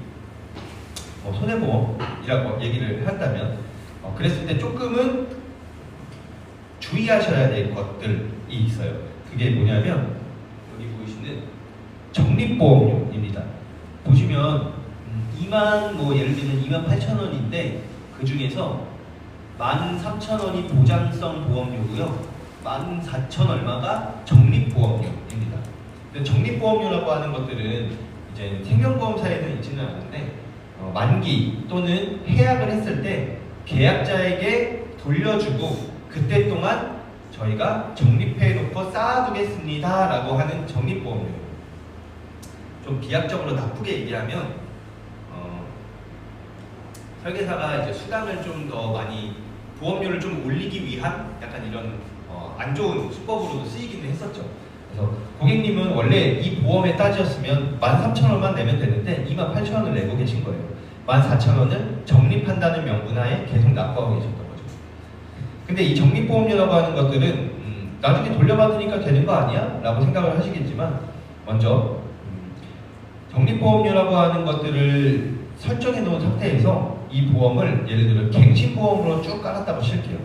뭐 손해보험이라고 얘기를 한다면 그랬을 때 조금은 주의하셔야 될 것들이 있어요. 그게 뭐냐면 여기 보이시는 적립보험료입니다. 보시면 2만 뭐 예를 들면 28,000원인데 그 중에서 13,000원이 보장성 보험료고요. 14,000 얼마가 적립보험료입니다. 적립보험료라고 하는 것들은 이제 생명보험사에는 있지는 않은데 만기 또는 해약을 했을 때 계약자에게 돌려주고 그때 동안 저희가 적립해놓고 쌓아두겠습니다 라고 하는 적립보험료. 좀 비약적으로 나쁘게 얘기하면 설계사가 이제 수당을 좀 더 많이 보험료를 좀 올리기 위한 약간 이런 안 좋은 수법으로도 쓰이기는 했었죠. 그래서 고객님은 원래 이 보험에 따졌으면 13,000원만 내면 되는데 28,000원을 내고 계신 거예요. 14,000원을 적립한다는 명분하에 계속 납부하고 계셨던 거죠. 근데 이 적립보험료라고 하는 것들은 나중에 돌려받으니까 되는 거 아니야? 라고 생각을 하시겠지만 먼저 적립보험료라고 하는 것들을 설정해 놓은 상태에서 이 보험을 예를 들어 갱신보험으로 쭉 깔았다고 칠게요.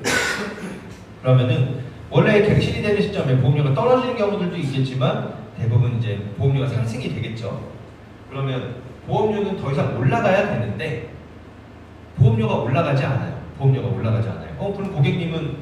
그러면은 원래 갱신이 되는 시점에 보험료가 떨어지는 경우들도 있겠지만 대부분 이제 보험료가 상승이 되겠죠. 그러면 보험료는 더 이상 올라가야 되는데 보험료가 올라가지 않아요. 보험료가 올라가지 않아요. 그럼 고객님은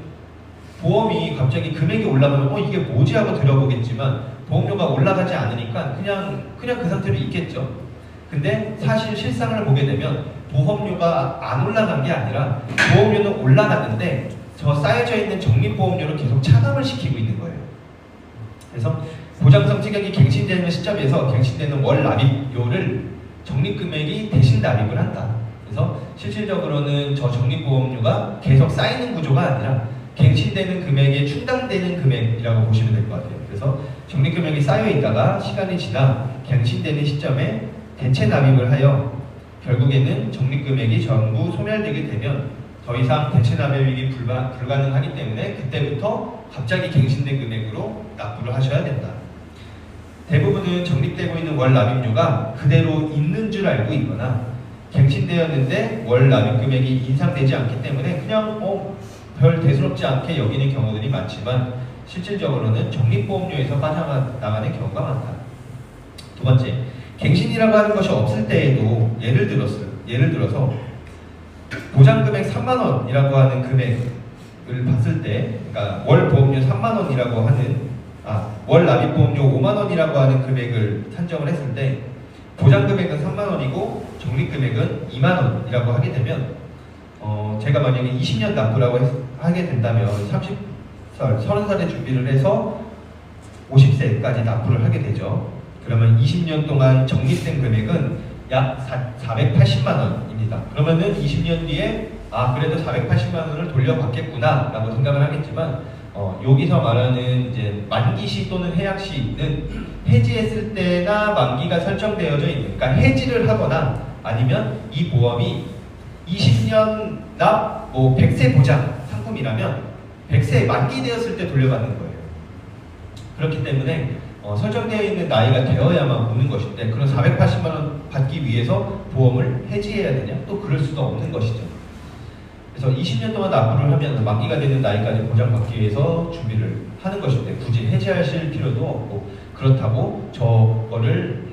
보험이 갑자기 금액이 올라가면 이게 뭐지 하고 들어보겠지만 보험료가 올라가지 않으니까 그냥 그 상태로 있겠죠. 근데 사실 실상을 보게 되면 보험료가 안 올라간 게 아니라 보험료는 올라갔는데 저 쌓여져 있는 적립보험료를 계속 차감을 시키고 있는 거예요. 그래서 보장성 특약이 갱신되는 시점에서 갱신되는 월 납입료를 적립금액이 대신 납입을 한다. 그래서 실질적으로는 저 적립보험료가 계속 쌓이는 구조가 아니라 갱신되는 금액에 충당되는 금액이라고 보시면 될 것 같아요. 그래서 적립금액이 쌓여 있다가 시간이 지나 갱신되는 시점에 대체 납입을 하여 결국에는 적립금액이 전부 소멸되게 되면 더 이상 대체 납입이 불가능하기 때문에 그때부터 갑자기 갱신된 금액으로 납부를 하셔야 된다. 대부분은 적립되고 있는 월 납입료가 그대로 있는 줄 알고 있거나 갱신되었는데 월 납입금액이 인상되지 않기 때문에 그냥 별 대수롭지 않게 여기는 경우들이 많지만 실질적으로는 적립보험료에서 빠져나가는 경우가 많다. 두 번째, 갱신이라고 하는 것이 없을 때에도 예를 들어서 보장금액 3만원이라고 하는 금액을 봤을 때, 그러니까 월 보험료 3만원이라고 하는 월 납입보험료 5만원이라고 하는 금액을 산정을 했을 때 보장금액은 3만원이고 적립금액은 2만원이라고 하게 되면 제가 만약에 20년 납부라고 하게 된다면 30살에 준비를 해서 50세까지 납부를 하게 되죠. 그러면 20년 동안 적립된 금액은 약 480만원입니다. 그러면은 20년 뒤에 그래도 480만원을 돌려받겠구나 라고 생각을 하겠지만 여기서 말하는 이제 만기시 또는 해약시는 해지했을 때나 만기가 설정되어져 있는, 그러니까 해지를 하거나 아니면 이 보험이 20년 납 100세 보장 상품이라면 100세 만기되었을 때 돌려받는 거예요. 그렇기 때문에 설정되어 있는 나이가 되어야만 오는 것인데 그런 480만원 받기 위해서 보험을 해지해야 되냐? 또 그럴 수도 없는 것이죠. 그래서 20년 동안 납부를 하면 만기가 되는 나이까지 보장받기 위해서 준비를 하는 것인데 굳이 해지하실 필요도 없고, 그렇다고 저거를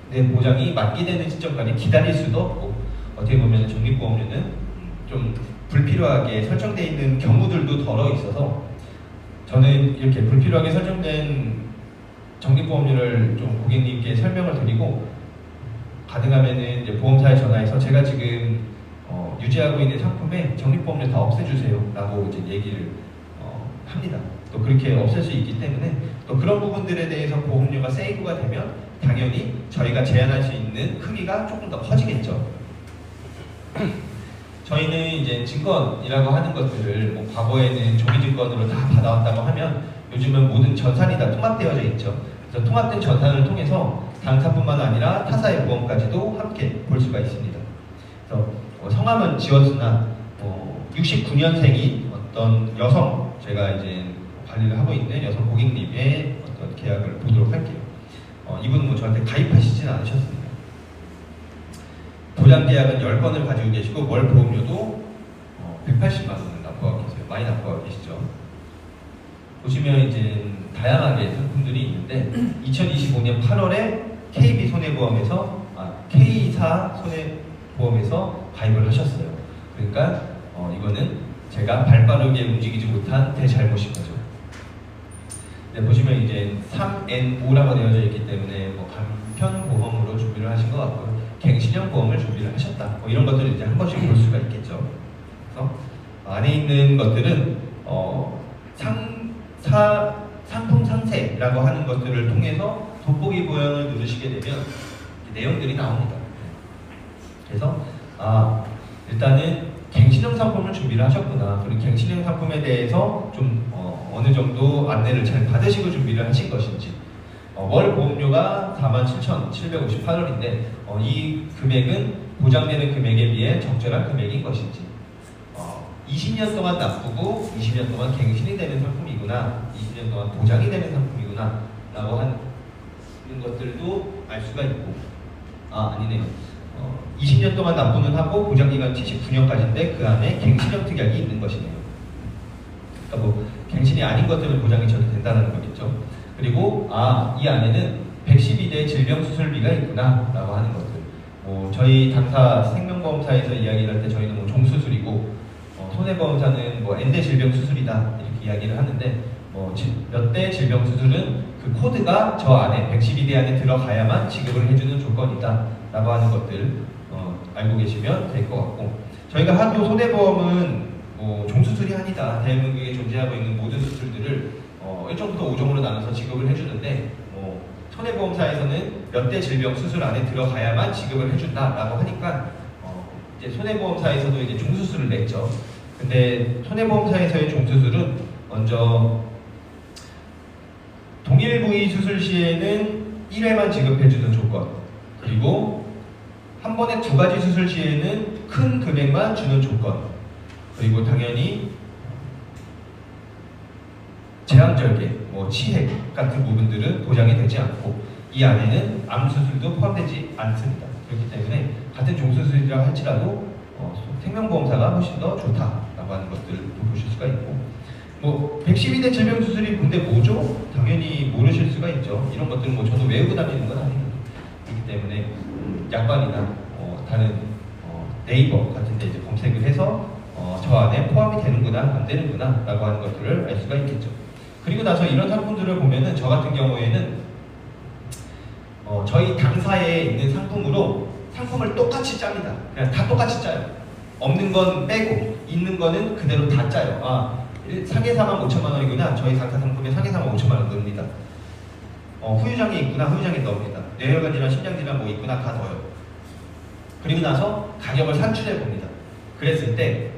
내 보장이 만기되는 시점까지 기다릴 수도 없고, 어떻게 보면 적립보험료는 좀 불필요하게 설정되어 있는 경우들도 덜어 있어서 저는 이렇게 불필요하게 설정된 적립보험료를 좀 고객님께 설명을 드리고, 가능하면은 이제 보험사에 전화해서 제가 지금 유지하고 있는 상품에 적립보험료 다 없애주세요 라고 이제 얘기를 합니다. 또 그렇게 없앨 수 있기 때문에 또 그런 부분들에 대해서 보험료가 세이브가 되면 당연히 저희가 제한할 수 있는 크기가 조금 더 커지겠죠. 저희는 이제 증권이라고 하는 것들을 과거에는 종이증권으로 다 받아왔다고 하면 요즘은 모든 전산이 다 통합되어져 있죠. 그래서 통합된 전산을 통해서 당사뿐만 아니라 타사의 보험까지도 함께 볼 수가 있습니다. 그래서 성함은 지웠으나 69년생인 어떤 여성, 제가 이제 관리를 하고 있는 여성 고객님의 어떤 계약을 보도록 할게요. 이분은 뭐 저한테 가입하시진 않으셨습니다. 보장 계약은 10건을 가지고 계시고 월 보험료도 180만 원을 납부하고 계세요. 많이 납부하고 계시죠. 보시면 이제 다양하게 상품들이 있는데 2025년 8월에 KB 손해보험에서 K사 손해보험에서 가입을 하셨어요. 그러니까 이거는 제가 발빠르게 움직이지 못한 대잘못인 거죠. 네, 보시면 이제 3N5라고 되어져 있기 때문에 뭐 간편보험으로 준비를 하신 것 같고요. 갱신형 보험을 준비를 하셨다. 뭐 이런 것들을 이제 한 번씩 볼 수가 있겠죠. 그래서 안에 있는 것들은 상품 상세라고 하는 것들을 통해서 돋보기 보양을 누르시게 되면 내용들이 나옵니다. 그래서 일단은 갱신형 상품을 준비를 하셨구나. 그리고 갱신형 상품에 대해서 좀 어느 정도 안내를 잘 받으시고 준비를 하신 것인지, 월 보험료가 47,758원인데 이 금액은 보장되는 금액에 비해 적절한 금액인 것인지, 20년 동안 납부고 20년 동안 갱신이 되는 상품이구나, 20년 동안 보장이 되는 상품이구나 라고 하는 것들도 알 수가 있고, 아니네요. 20년 동안 납부는 하고 보장기간 79년까지인데 그 안에 갱신형 특약이 있는 것이네요. 그러니까 뭐 갱신이 아닌 것들은 보장이 전혀 된다는 거겠죠. 그리고 이 안에는 112대 질병수술비가 있구나 라고 하는 것들. 저희 당사 생명보험사에서 이야기를 할 때 저희는 뭐 종수술이고 손해보험사는 뭐 N대 질병수술이다 이렇게 이야기를 하는데, 몇 대 질병수술은 그 코드가 저 안에 112대 안에 들어가야만 지급을 해주는 조건이다 라고 하는 것들 알고 계시면 될 것 같고, 저희가 하도 손해보험은 종수술이 아니다, 대한민국에 존재하고 있는 모든 수술들을 1종부터 5종으로 나눠서 지급을 해주는데, 손해보험사에서는 몇 대 질병 수술 안에 들어가야만 지급을 해준다라고 하니까 이제 손해보험사에서도 이제 종수술을 냈죠. 근데 손해보험사에서의 종수술은 먼저 동일 부위 수술 시에는 1회만 지급해주는 조건, 그리고 한 번에 2가지 수술 시에는 큰 금액만 주는 조건, 그리고 당연히 제왕절개, 치핵 같은 부분들은 보장이 되지 않고 이 안에는 암수술도 포함되지 않습니다. 그렇기 때문에 같은 종수술이라 할지라도 생명보험사가 훨씬 더 좋다라고 하는 것들을 보실 수가 있고, 112대 질병수술이 근데 뭐죠? 당연히 모르실 수가 있죠. 이런 것들은 저도 외우고 다니는 건 아니거든요. 그렇기 때문에 약관이나 다른 네이버 같은 데 이제 검색을 해서 저 안에 포함이 되는구나 안 되는구나 라고 하는 것들을 알 수가 있겠죠. 그리고 나서 이런 상품들을 보면은 저 같은 경우에는 저희 당사에 있는 상품으로 상품을 똑같이 짭니다. 그냥 다 똑같이 짜요. 없는 건 빼고 있는 거는 그대로 다 짜요. 상해사만 5천만 원이구나. 저희 당사 상품에 상해사만 5천만 원 넣습니다. 후유장애 있구나. 후유장애 넣습니다. 뇌혈관질환, 심장질환 뭐 있구나. 다 넣어요. 그리고 나서 가격을 산출해 봅니다. 그랬을 때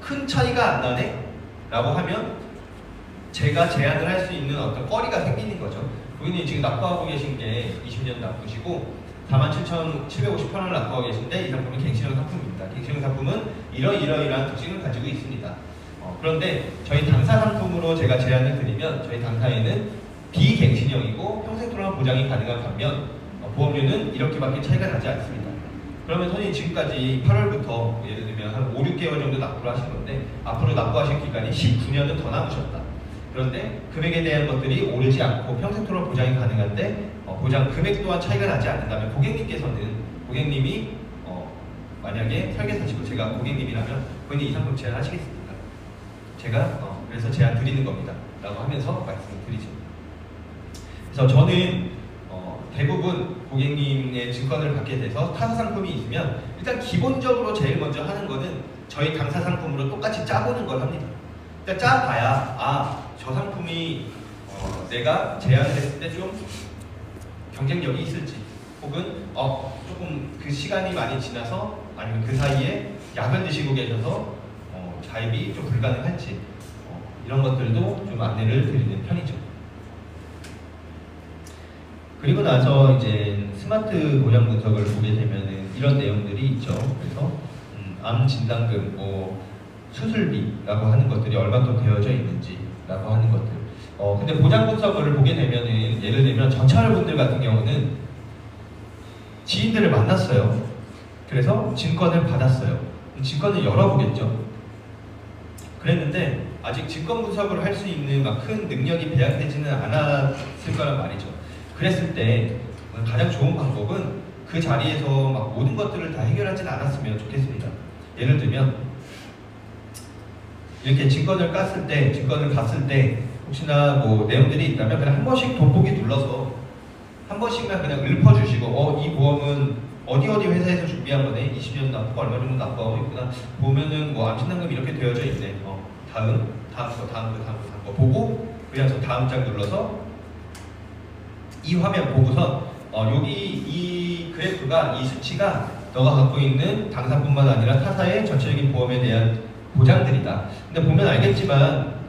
큰 차이가 안 나네? 라고 하면 제가 제안을 할 수 있는 어떤 거리가 생기는 거죠. 고객님 지금 납부하고 계신 게 20년 납부시고 47,758원을 납부하고 계신데 이 상품은 갱신형 상품입니다. 갱신형 상품은 이러이러한 특징을 가지고 있습니다. 그런데 저희 당사 상품으로 제가 제안을 드리면 저희 당사에는 비갱신형이고 평생 동안 보장이 가능한 반면 보험료는 이렇게밖에 차이가 나지 않습니다. 그러면 선생님 지금까지 8월부터 예를 들면 한 5, 6개월 정도 납부를 하신 건데 앞으로 납부하실 기간이 19년은 더 남으셨다. 그런데 금액에 대한 것들이 오르지 않고 평생토록 보장이 가능한데 보장 금액 또한 차이가 나지 않는다면 고객님이 만약에 설계사시고 제가 고객님이라면 고객님 이 상품 제안하시겠습니까? 제가 그래서 제안 드리는 겁니다 라고 하면서 말씀을 드리죠. 그래서 저는 대부분 고객님의 증권을 받게 돼서 타사 상품이 있으면 일단 기본적으로 제일 먼저 하는 거는 저희 당사 상품으로 똑같이 짜보는 걸 합니다. 그러니까 짜봐야 저 상품이 내가 제안을 했을 때 좀 경쟁력이 있을지, 혹은 조금 그 시간이 많이 지나서 아니면 그 사이에 약을 드시고 계셔서 가입이 좀 불가능할지 이런 것들도 좀 안내를 드리는 편이죠. 그리고 나서 이제 스마트 보장 분석을 보게 되면은 이런 내용들이 있죠. 그래서 암 진단금, 뭐 수술비라고 하는 것들이 얼마큼 되어져 있는지라고 하는 것들. 근데 보장 분석을 보게 되면은 예를 들면 전철분들 같은 경우는 지인들을 만났어요. 그래서 증권을 받았어요. 증권을 열어보겠죠. 그랬는데 아직 증권 분석을 할 수 있는 막 큰 능력이 배양되지는 않았을 거란 말이죠. 그랬을 때 가장 좋은 방법은 그 자리에서 막 모든 것들을 다 해결하지는 않았으면 좋겠습니다. 예를 들면 이렇게 증권을 깠을 때, 증권을 갔을 때 혹시나 뭐 내용들이 있다면 그냥 한 번씩 돋보기 눌러서 한 번씩만 그냥 읊어주시고 이 보험은 어디 회사에서 준비한 거네. 20년 납부가 얼마 정도 납부하고 있구나. 보면은 뭐 암진단금 이렇게 되어져 있네. 다음 거 보고 그냥 저 다음 장 눌러서 이 화면 보고선 여기 이 그래프가 이 수치가 너가 갖고 있는 당사뿐만 아니라 타사의 전체적인 보험에 대한 보장들이다. 근데 보면 알겠지만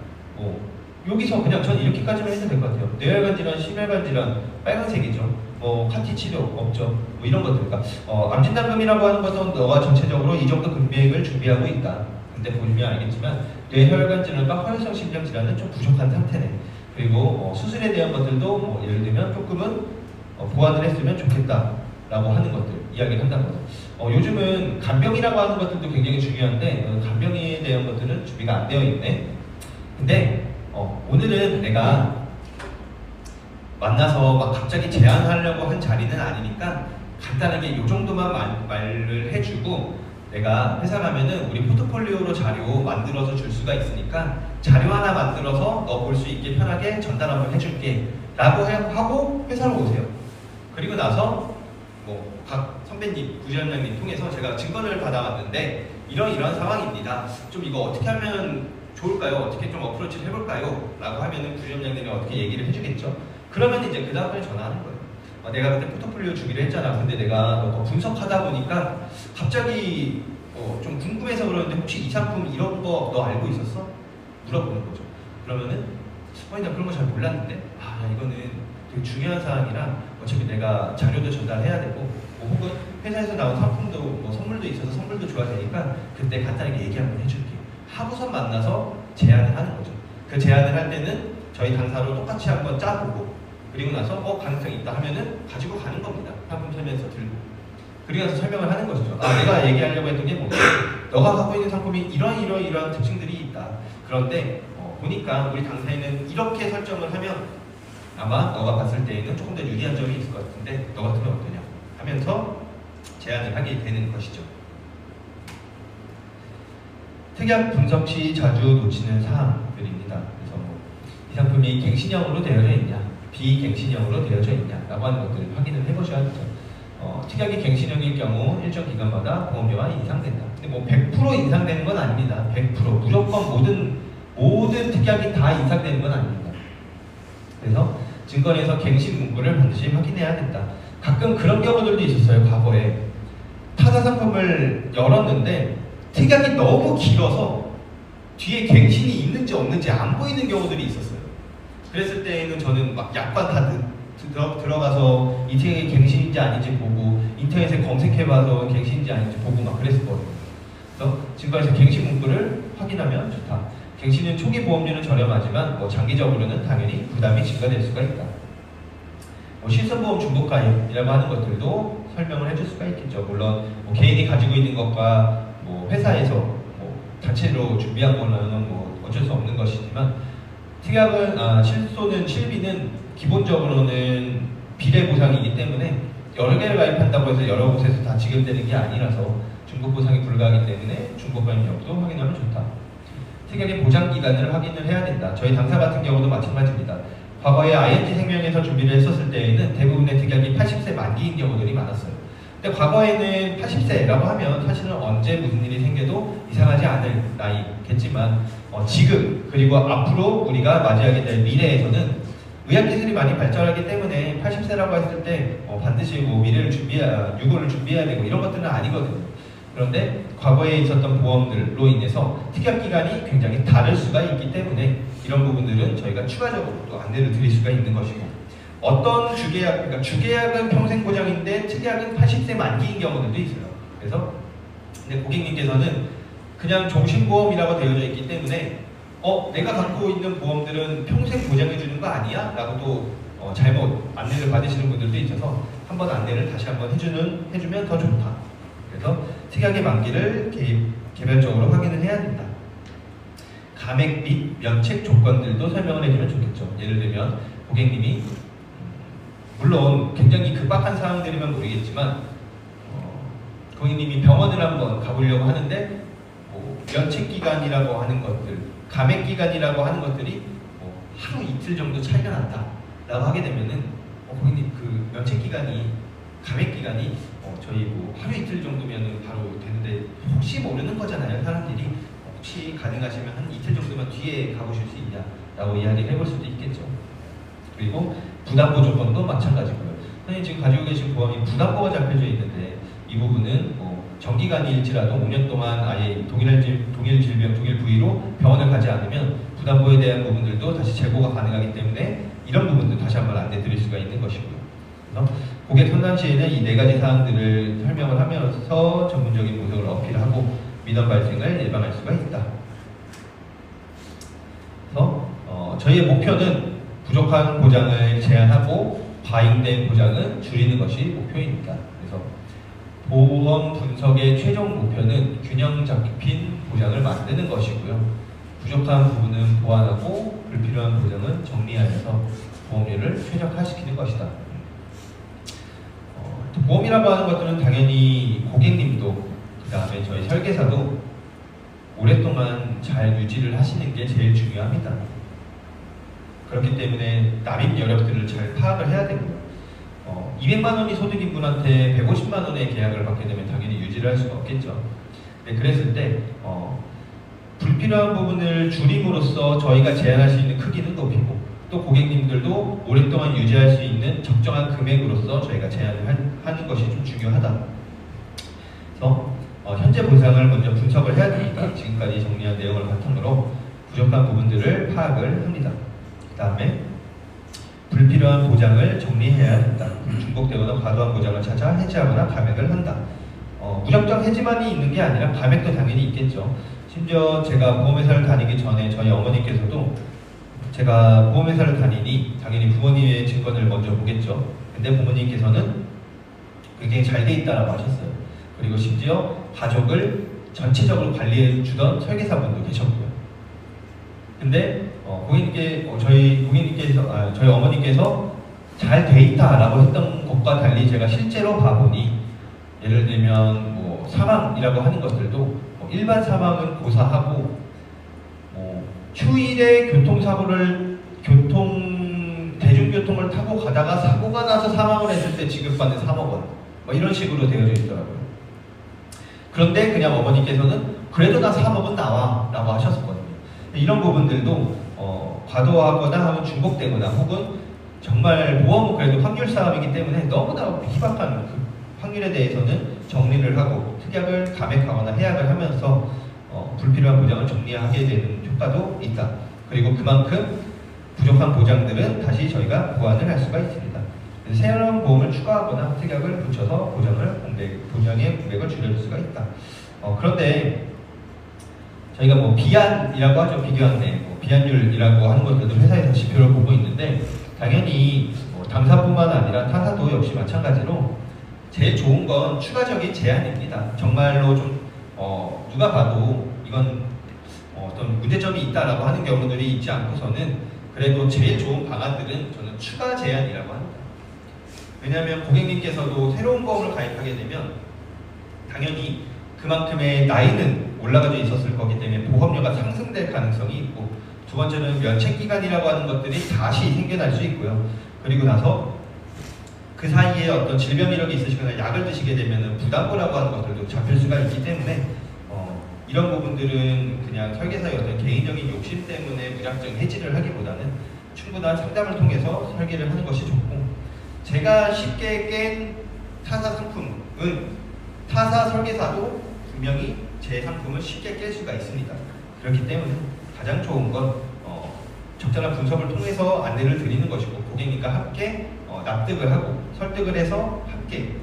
여기서 그냥 전 이렇게까지만 해도 될 것 같아요. 뇌혈관 질환, 심혈관 질환 빨간색이죠. 카티 치료 없죠. 뭐 이런 것들. 그러니까 암진단금이라고 하는 것은 너가 전체적으로 이 정도 금액을 준비하고 있다. 근데 보시면 알겠지만 뇌혈관 질환과 허혈성 심장 질환은 좀 부족한 상태네. 그리고 수술에 대한 것들도 예를 들면 조금은 보완을 했으면 좋겠다라고 하는 것들 이야기를 한다는 거죠. 요즘은 간병이라고 하는 것들도 굉장히 중요한데 간병에 대한 것들은 준비가 안 되어 있네. 근데 오늘은 내가 만나서 막 갑자기 제안하려고 한 자리는 아니니까 간단하게 이 정도만 말을 해주고 내가 회사 가면은 우리 포트폴리오로 자료 만들어서 줄 수가 있으니까 자료 하나 만들어서 너 볼 수 있게 편하게 전달 한번 해줄게 라고 하고 회사로 오세요. 그리고 나서 뭐 각 선배님, 부지점장님 통해서 제가 증권을 받아왔는데 이런 상황입니다. 좀 이거 어떻게 하면 좋을까요? 어떻게 좀 어프로치를 해볼까요? 라고 하면은 부지점장님이 어떻게 얘기를 해주겠죠. 그러면 이제 그 다음에 전화하는 거예요. 내가 그때 포트폴리오 주기로 했잖아. 근데 내가 너 분석하다 보니까 갑자기 좀 궁금해서 그러는데 혹시 이 상품 이런 거 너 알고 있었어? 물어보는 거죠. 그러면은 나 그런 거 잘 몰랐는데 이거는 되게 중요한 사항이라 어차피 내가 자료도 전달해야 되고 혹은 회사에서 나온 상품도 선물도 있어서 선물도 줘야 되니까 그때 간단하게 얘기 한번 해줄게 하고서 만나서 제안을 하는 거죠. 그 제안을 할 때는 저희 당사로 똑같이 한번 짜보고 그리고 나서 가능성이 있다 하면은 가지고 가는 겁니다. 상품 설명서 들고 그리고 나서 설명을 하는 것이죠. 내가 얘기하려고 했던 게 뭐냐, 너가 갖고 있는 상품이 이러한 특징들이 있다. 그런데 보니까 우리 당사에는 이렇게 설정을 하면 아마 너가 봤을 때에는 조금 더 유리한 점이 있을 것 같은데 너 같으면 어떠냐 하면서 제안을 하게 되는 것이죠. 특약 분석 시 자주 놓치는 사항들입니다. 그래서 이 상품이 갱신형으로 되어져 있냐, 비갱신형으로 되어져 있냐 라고 하는 것들을 확인을 해보셔야죠. 특약이 갱신형일 경우 일정 기간마다 보험료가 인상된다. 근데 100% 인상되는 건 아닙니다. 100% 무조건 모든 특약이 다 인상되는 건 아닙니다. 그래서 증권에서 갱신 문구를 반드시 확인해야 된다. 가끔 그런 경우들도 있었어요. 과거에 타사 상품을 열었는데 특약이 너무 길어서 뒤에 갱신이 있는지 없는지 안 보이는 경우들이 있었어요. 그랬을 때에는 저는 막 약관 다 들어가서 이 특약이 갱신인지 아닌지 보고 인터넷에 검색해봐서 갱신인지 아닌지 보고 막 그랬었거든요. 그래서 증권에서 갱신 문구를 확인하면 좋다. 갱신은 초기 보험료는 저렴하지만 장기적으로는 당연히 부담이 증가될 수가 있다. 실손보험 중복가입이라고 하는 것들도 설명을 해줄 수가 있겠죠. 물론 개인이 가지고 있는 것과 회사에서 단체로 준비한 거는 어쩔 수 없는 것이지만 특약은 실비는 기본적으로는 비례 보상이기 때문에 여러 개를 가입한다고 해서 여러 곳에서 다 지급되는 게 아니라서 중복 보상이 불가하기 때문에 중복가입 여부도 확인하면 좋다. 특약의 보장 기간을 확인을 해야 된다. 저희 당사 같은 경우도 마찬가지입니다. 과거에 ING 생명에서 준비를 했었을 때에는 대부분의 특약이 80세 만기인 경우들이 많았어요. 근데 과거에는 80세라고 하면 사실은 언제 무슨 일이 생겨도 이상하지 않을 나이겠지만 지금 그리고 앞으로 우리가 맞이하게 될 미래에서는 의학기술이 많이 발전하기 때문에 80세라고 했을 때 반드시 미래를 유고를 준비해야 되고 이런 것들은 아니거든요. 그런데 과거에 있었던 보험들로 인해서 특약기간이 굉장히 다를 수가 있기 때문에 이런 부분들은 저희가 추가적으로 또 안내를 드릴 수가 있는 것이고 어떤 주계약, 그러니까 주계약은 평생 보장인데 특약은 80세 만기인 경우들도 있어요. 그래서 근데 고객님께서는 그냥 종신보험이라고 되어져 있기 때문에 내가 갖고 있는 보험들은 평생 보장해주는 거 아니야? 라고 또 잘못 안내를 받으시는 분들도 있어서 한번 안내를 다시 한번 해주면 더 좋다. 그래서 특약의 만기를 개별적으로 확인을 해야 된다. 감액 및 면책 조건들도 설명을 해주면 좋겠죠. 예를 들면 고객님이 물론 굉장히 급박한 사항들이면 모르겠지만 고객님이 병원을 한번 가보려고 하는데 면책기간이라고 하는 것들, 감액기간이라고 하는 것들이 하루 이틀 정도 차이가 난다 라고 하게 되면은 고객님 그 면책기간이, 감액기간이 저희 하루 이틀 정도면은 바로 되는데 혹시 모르는 거잖아요. 사람들이 혹시 가능하시면 한 이틀 정도만 뒤에 가보실 수 있냐 라고 이야기를 해볼 수도 있겠죠. 그리고 부담보 조건도 마찬가지고요. 선생님 지금 가지고 계신 보험이 부담보가 잡혀져 있는데 이 부분은 정기간일지라도 5년 동안 아예 동일 질병, 동일 부위로 병원을 가지 않으면 부담보에 대한 부분들도 다시 재고가 가능하기 때문에 이런 부분도 다시 한번 안내 드릴 수가 있는 것이고요. 그래서 고객 상담 시에는 이 4가지 사항들을 설명을 하면서 전문적인 모습을 어필하고 민원 발생을 예방할 수가 있다. 그래서 저희의 목표는 부족한 보장을 제한하고 과잉된 보장은 줄이는 것이 목표입니다. 그래서 보험 분석의 최종 목표는 균형 잡힌 보장을 만드는 것이고요. 부족한 부분은 보완하고 불필요한 보장은 정리하여서 보험료를 최적화시키는 것이다. 보험이라고 하는 것들은 당연히 고객님도 그 다음에 저희 설계사도 오랫동안 잘 유지를 하시는 게 제일 중요합니다. 그렇기 때문에 납입 여력들을 잘 파악을 해야 되고요. 200만 원이 소득인 분한테 150만 원의 계약을 받게 되면 당연히 유지를 할 수가 없겠죠. 네, 그랬을 때 불필요한 부분을 줄임으로써 저희가 제한할 수 있는 크기는 높이고 또 고객님들도 오랫동안 유지할 수 있는 적정한 금액으로서 저희가 제한을 하는 것이 좀 중요하다. 그래서 현재 보상을 먼저 분석을 해야 됩니다. 지금까지 정리한 내용을 바탕으로 부족한 부분들을 파악을 합니다. 그 다음에 불필요한 보장을 정리해야 한다. 중복되거나 과도한 보장을 찾아 해지하거나 감액을 한다. 무작정 해지만이 있는 게 아니라 감액도 당연히 있겠죠. 심지어 제가 보험회사를 다니기 전에 저희 어머니께서도 제가 보험회사를 다니니 당연히 부모님의 증권을 먼저 보겠죠. 근데 부모님께서는 굉장히 잘 돼 있다라고 하셨어요. 그리고 심지어 가족을 전체적으로 관리해 주던 설계사분도 계셨고요. 근데 저희 어머니께서 잘 돼 있다라고 했던 것과 달리 제가 실제로 봐보니 예를 들면 사망이라고 하는 것들도 일반 사망은 고사하고 휴일에 대중교통을 타고 가다가 사고가 나서 사망을 했을 때 지급받는 3억 원 이런 식으로 되어져 있더라고요. 그런데 그냥 어머니께서는 그래도 나 3억은 나와 라고 하셨었거든요. 이런 부분들도 과도하거나 하면 중복되거나 혹은 정말 보험은 그래도 확률 싸움이기 때문에 너무나 희박한 그 확률에 대해서는 정리를 하고 특약을 감액하거나 해약을 하면서 불필요한 보장을 정리하게 되는 효과도 있다. 그리고 그만큼 부족한 보장들은 다시 저희가 보완을 할 수가 있습니다. 새로운 보험을 추가하거나 특약을 붙여서 보장의 금액을 줄여줄 수가 있다. 그런데 저희가 비안이라고 하죠. 비교안내, 비안율이라고 하는 것들도 회사에서 지표를 보고 있는데 당연히 당사뿐만 아니라 타사도 역시 마찬가지로 제일 좋은 건 추가적인 제한입니다. 정말로 좀 누가 봐도 이건 어떤 문제점이 있다라고 하는 경우들이 있지 않고서는 그래도 제일 좋은 방안들은 저는 추가 제한이라고 합니다. 왜냐하면 고객님께서도 새로운 보험을 가입하게 되면 당연히 그만큼의 나이는 올라가져 있었을 거기 때문에 보험료가 상승될 가능성이 있고 두 번째는 면책기간이라고 하는 것들이 다시 생겨날 수 있고요. 그리고 나서 그 사이에 어떤 질병 이력이 있으시거나 약을 드시게 되면 부담보라고 하는 것들도 잡힐 수가 있기 때문에 이런 부분들은 그냥 설계사의 어떤 개인적인 욕심 때문에 무작정 해지를 하기보다는 충분한 상담을 통해서 설계를 하는 것이 좋고 제가 쉽게 깬 타사 상품은 타사 설계사도 분명히 제 상품을 쉽게 깰 수가 있습니다. 그렇기 때문에 가장 좋은 건 적절한 분석을 통해서 안내를 드리는 것이고 고객님과 함께 납득을 하고 설득을 해서 함께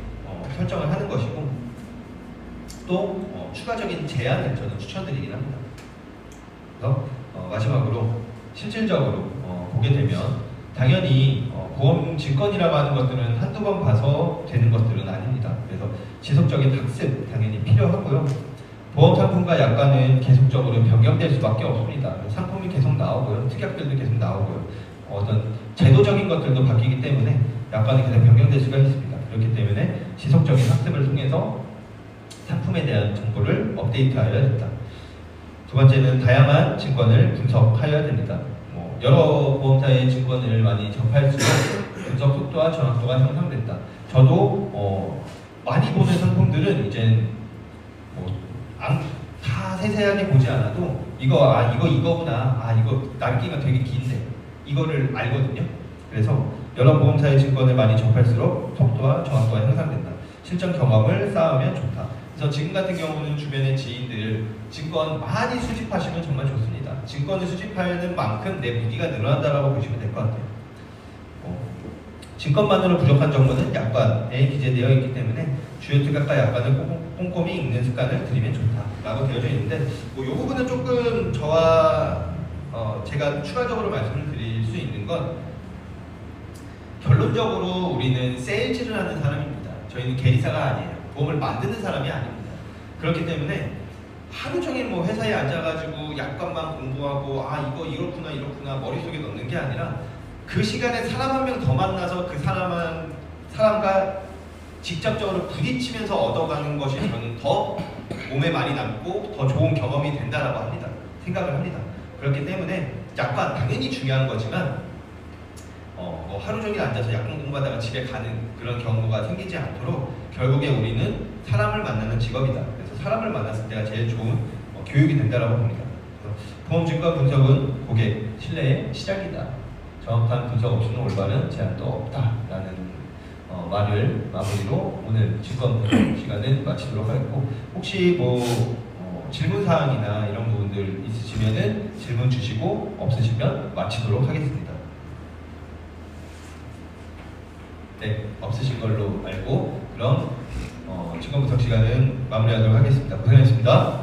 설정을 하는 것이고 또 추가적인 제안을 저는 추천드리긴 합니다. 그래서 마지막으로 실질적으로 보게 되면 당연히 보험 증권이라고 하는 것들은 한두 번 봐서 되는 것들은 아닙니다. 그래서 지속적인 학습 당연히 필요하고요. 보험 상품과 약관은 계속적으로 변경될 수밖에 없습니다. 상품이 계속 나오고요. 특약들도 계속 나오고요. 어떤 제도적인 것들도 바뀌기 때문에 약관이 계속 변경될 수가 있습니다. 그렇기 때문에 지속적인 학습을 통해서 상품에 대한 정보를 업데이트하여야 된다. 두 번째는 다양한 증권을 분석하여야 됩니다. 여러 보험사의 증권을 많이 접할수록 분석 속도와 정확도가 향상된다. 저도 많이 보는 상품들은 이제 다 세세하게 보지 않아도 이거구나. 이거 날기가 되게 긴데 이거를 알거든요. 그래서 여러 보험사의 증권을 많이 접할수록 속도와 정확도가 향상된다. 실전 경험을 쌓으면 좋다. 그래서 지금 같은 경우는 주변의 지인들 증권 많이 수집하시면 정말 좋습니다. 증권을 수집하는 만큼 내 무기가 늘어난다고 보시면 될 것 같아요. 증권만으로 부족한 정보는 약관에 기재되어 있기 때문에 주요 특약과 약관을 꼼꼼히 읽는 습관을 들이면 좋다라고 되어져 있는데 이 부분은 조금 저와 제가 추가적으로 말씀을 드릴 수 있는 건 결론적으로 우리는 세일즈를 하는 사람입니다. 저희는 계리사가 아니에요. 보험을 만드는 사람이 아닙니다. 그렇기 때문에 하루 종일 회사에 앉아가지고 약관만 공부하고 이거 이렇구나 머릿속에 넣는 게 아니라 그 시간에 사람 한 명 더 만나서 그 사람과 직접적으로 부딪히면서 얻어가는 것이 저는 더 몸에 많이 남고 더 좋은 경험이 된다라고 생각을 합니다. 그렇기 때문에 약관 당연히 중요한 거지만 하루 종일 앉아서 약관 공부하다가 집에 가는 그런 경우가 생기지 않도록 결국에 우리는 사람을 만나는 직업이다. 그래서 사람을 만났을 때가 제일 좋은 교육이 된다라고 봅니다. 보험증권 분석은 고객 신뢰의 시작이다. 정확한 분석 없이는 올바른 제안도 없다라는 말을 마무리로 오늘 증권 분석 시간을 마치도록 하겠고 혹시 질문 사항이나 이런 부분들 있으시면은 질문 주시고 없으시면 마치도록 하겠습니다. 네, 없으신 걸로 알고 그럼 증권 분석 시간은 마무리하도록 하겠습니다. 고생하셨습니다.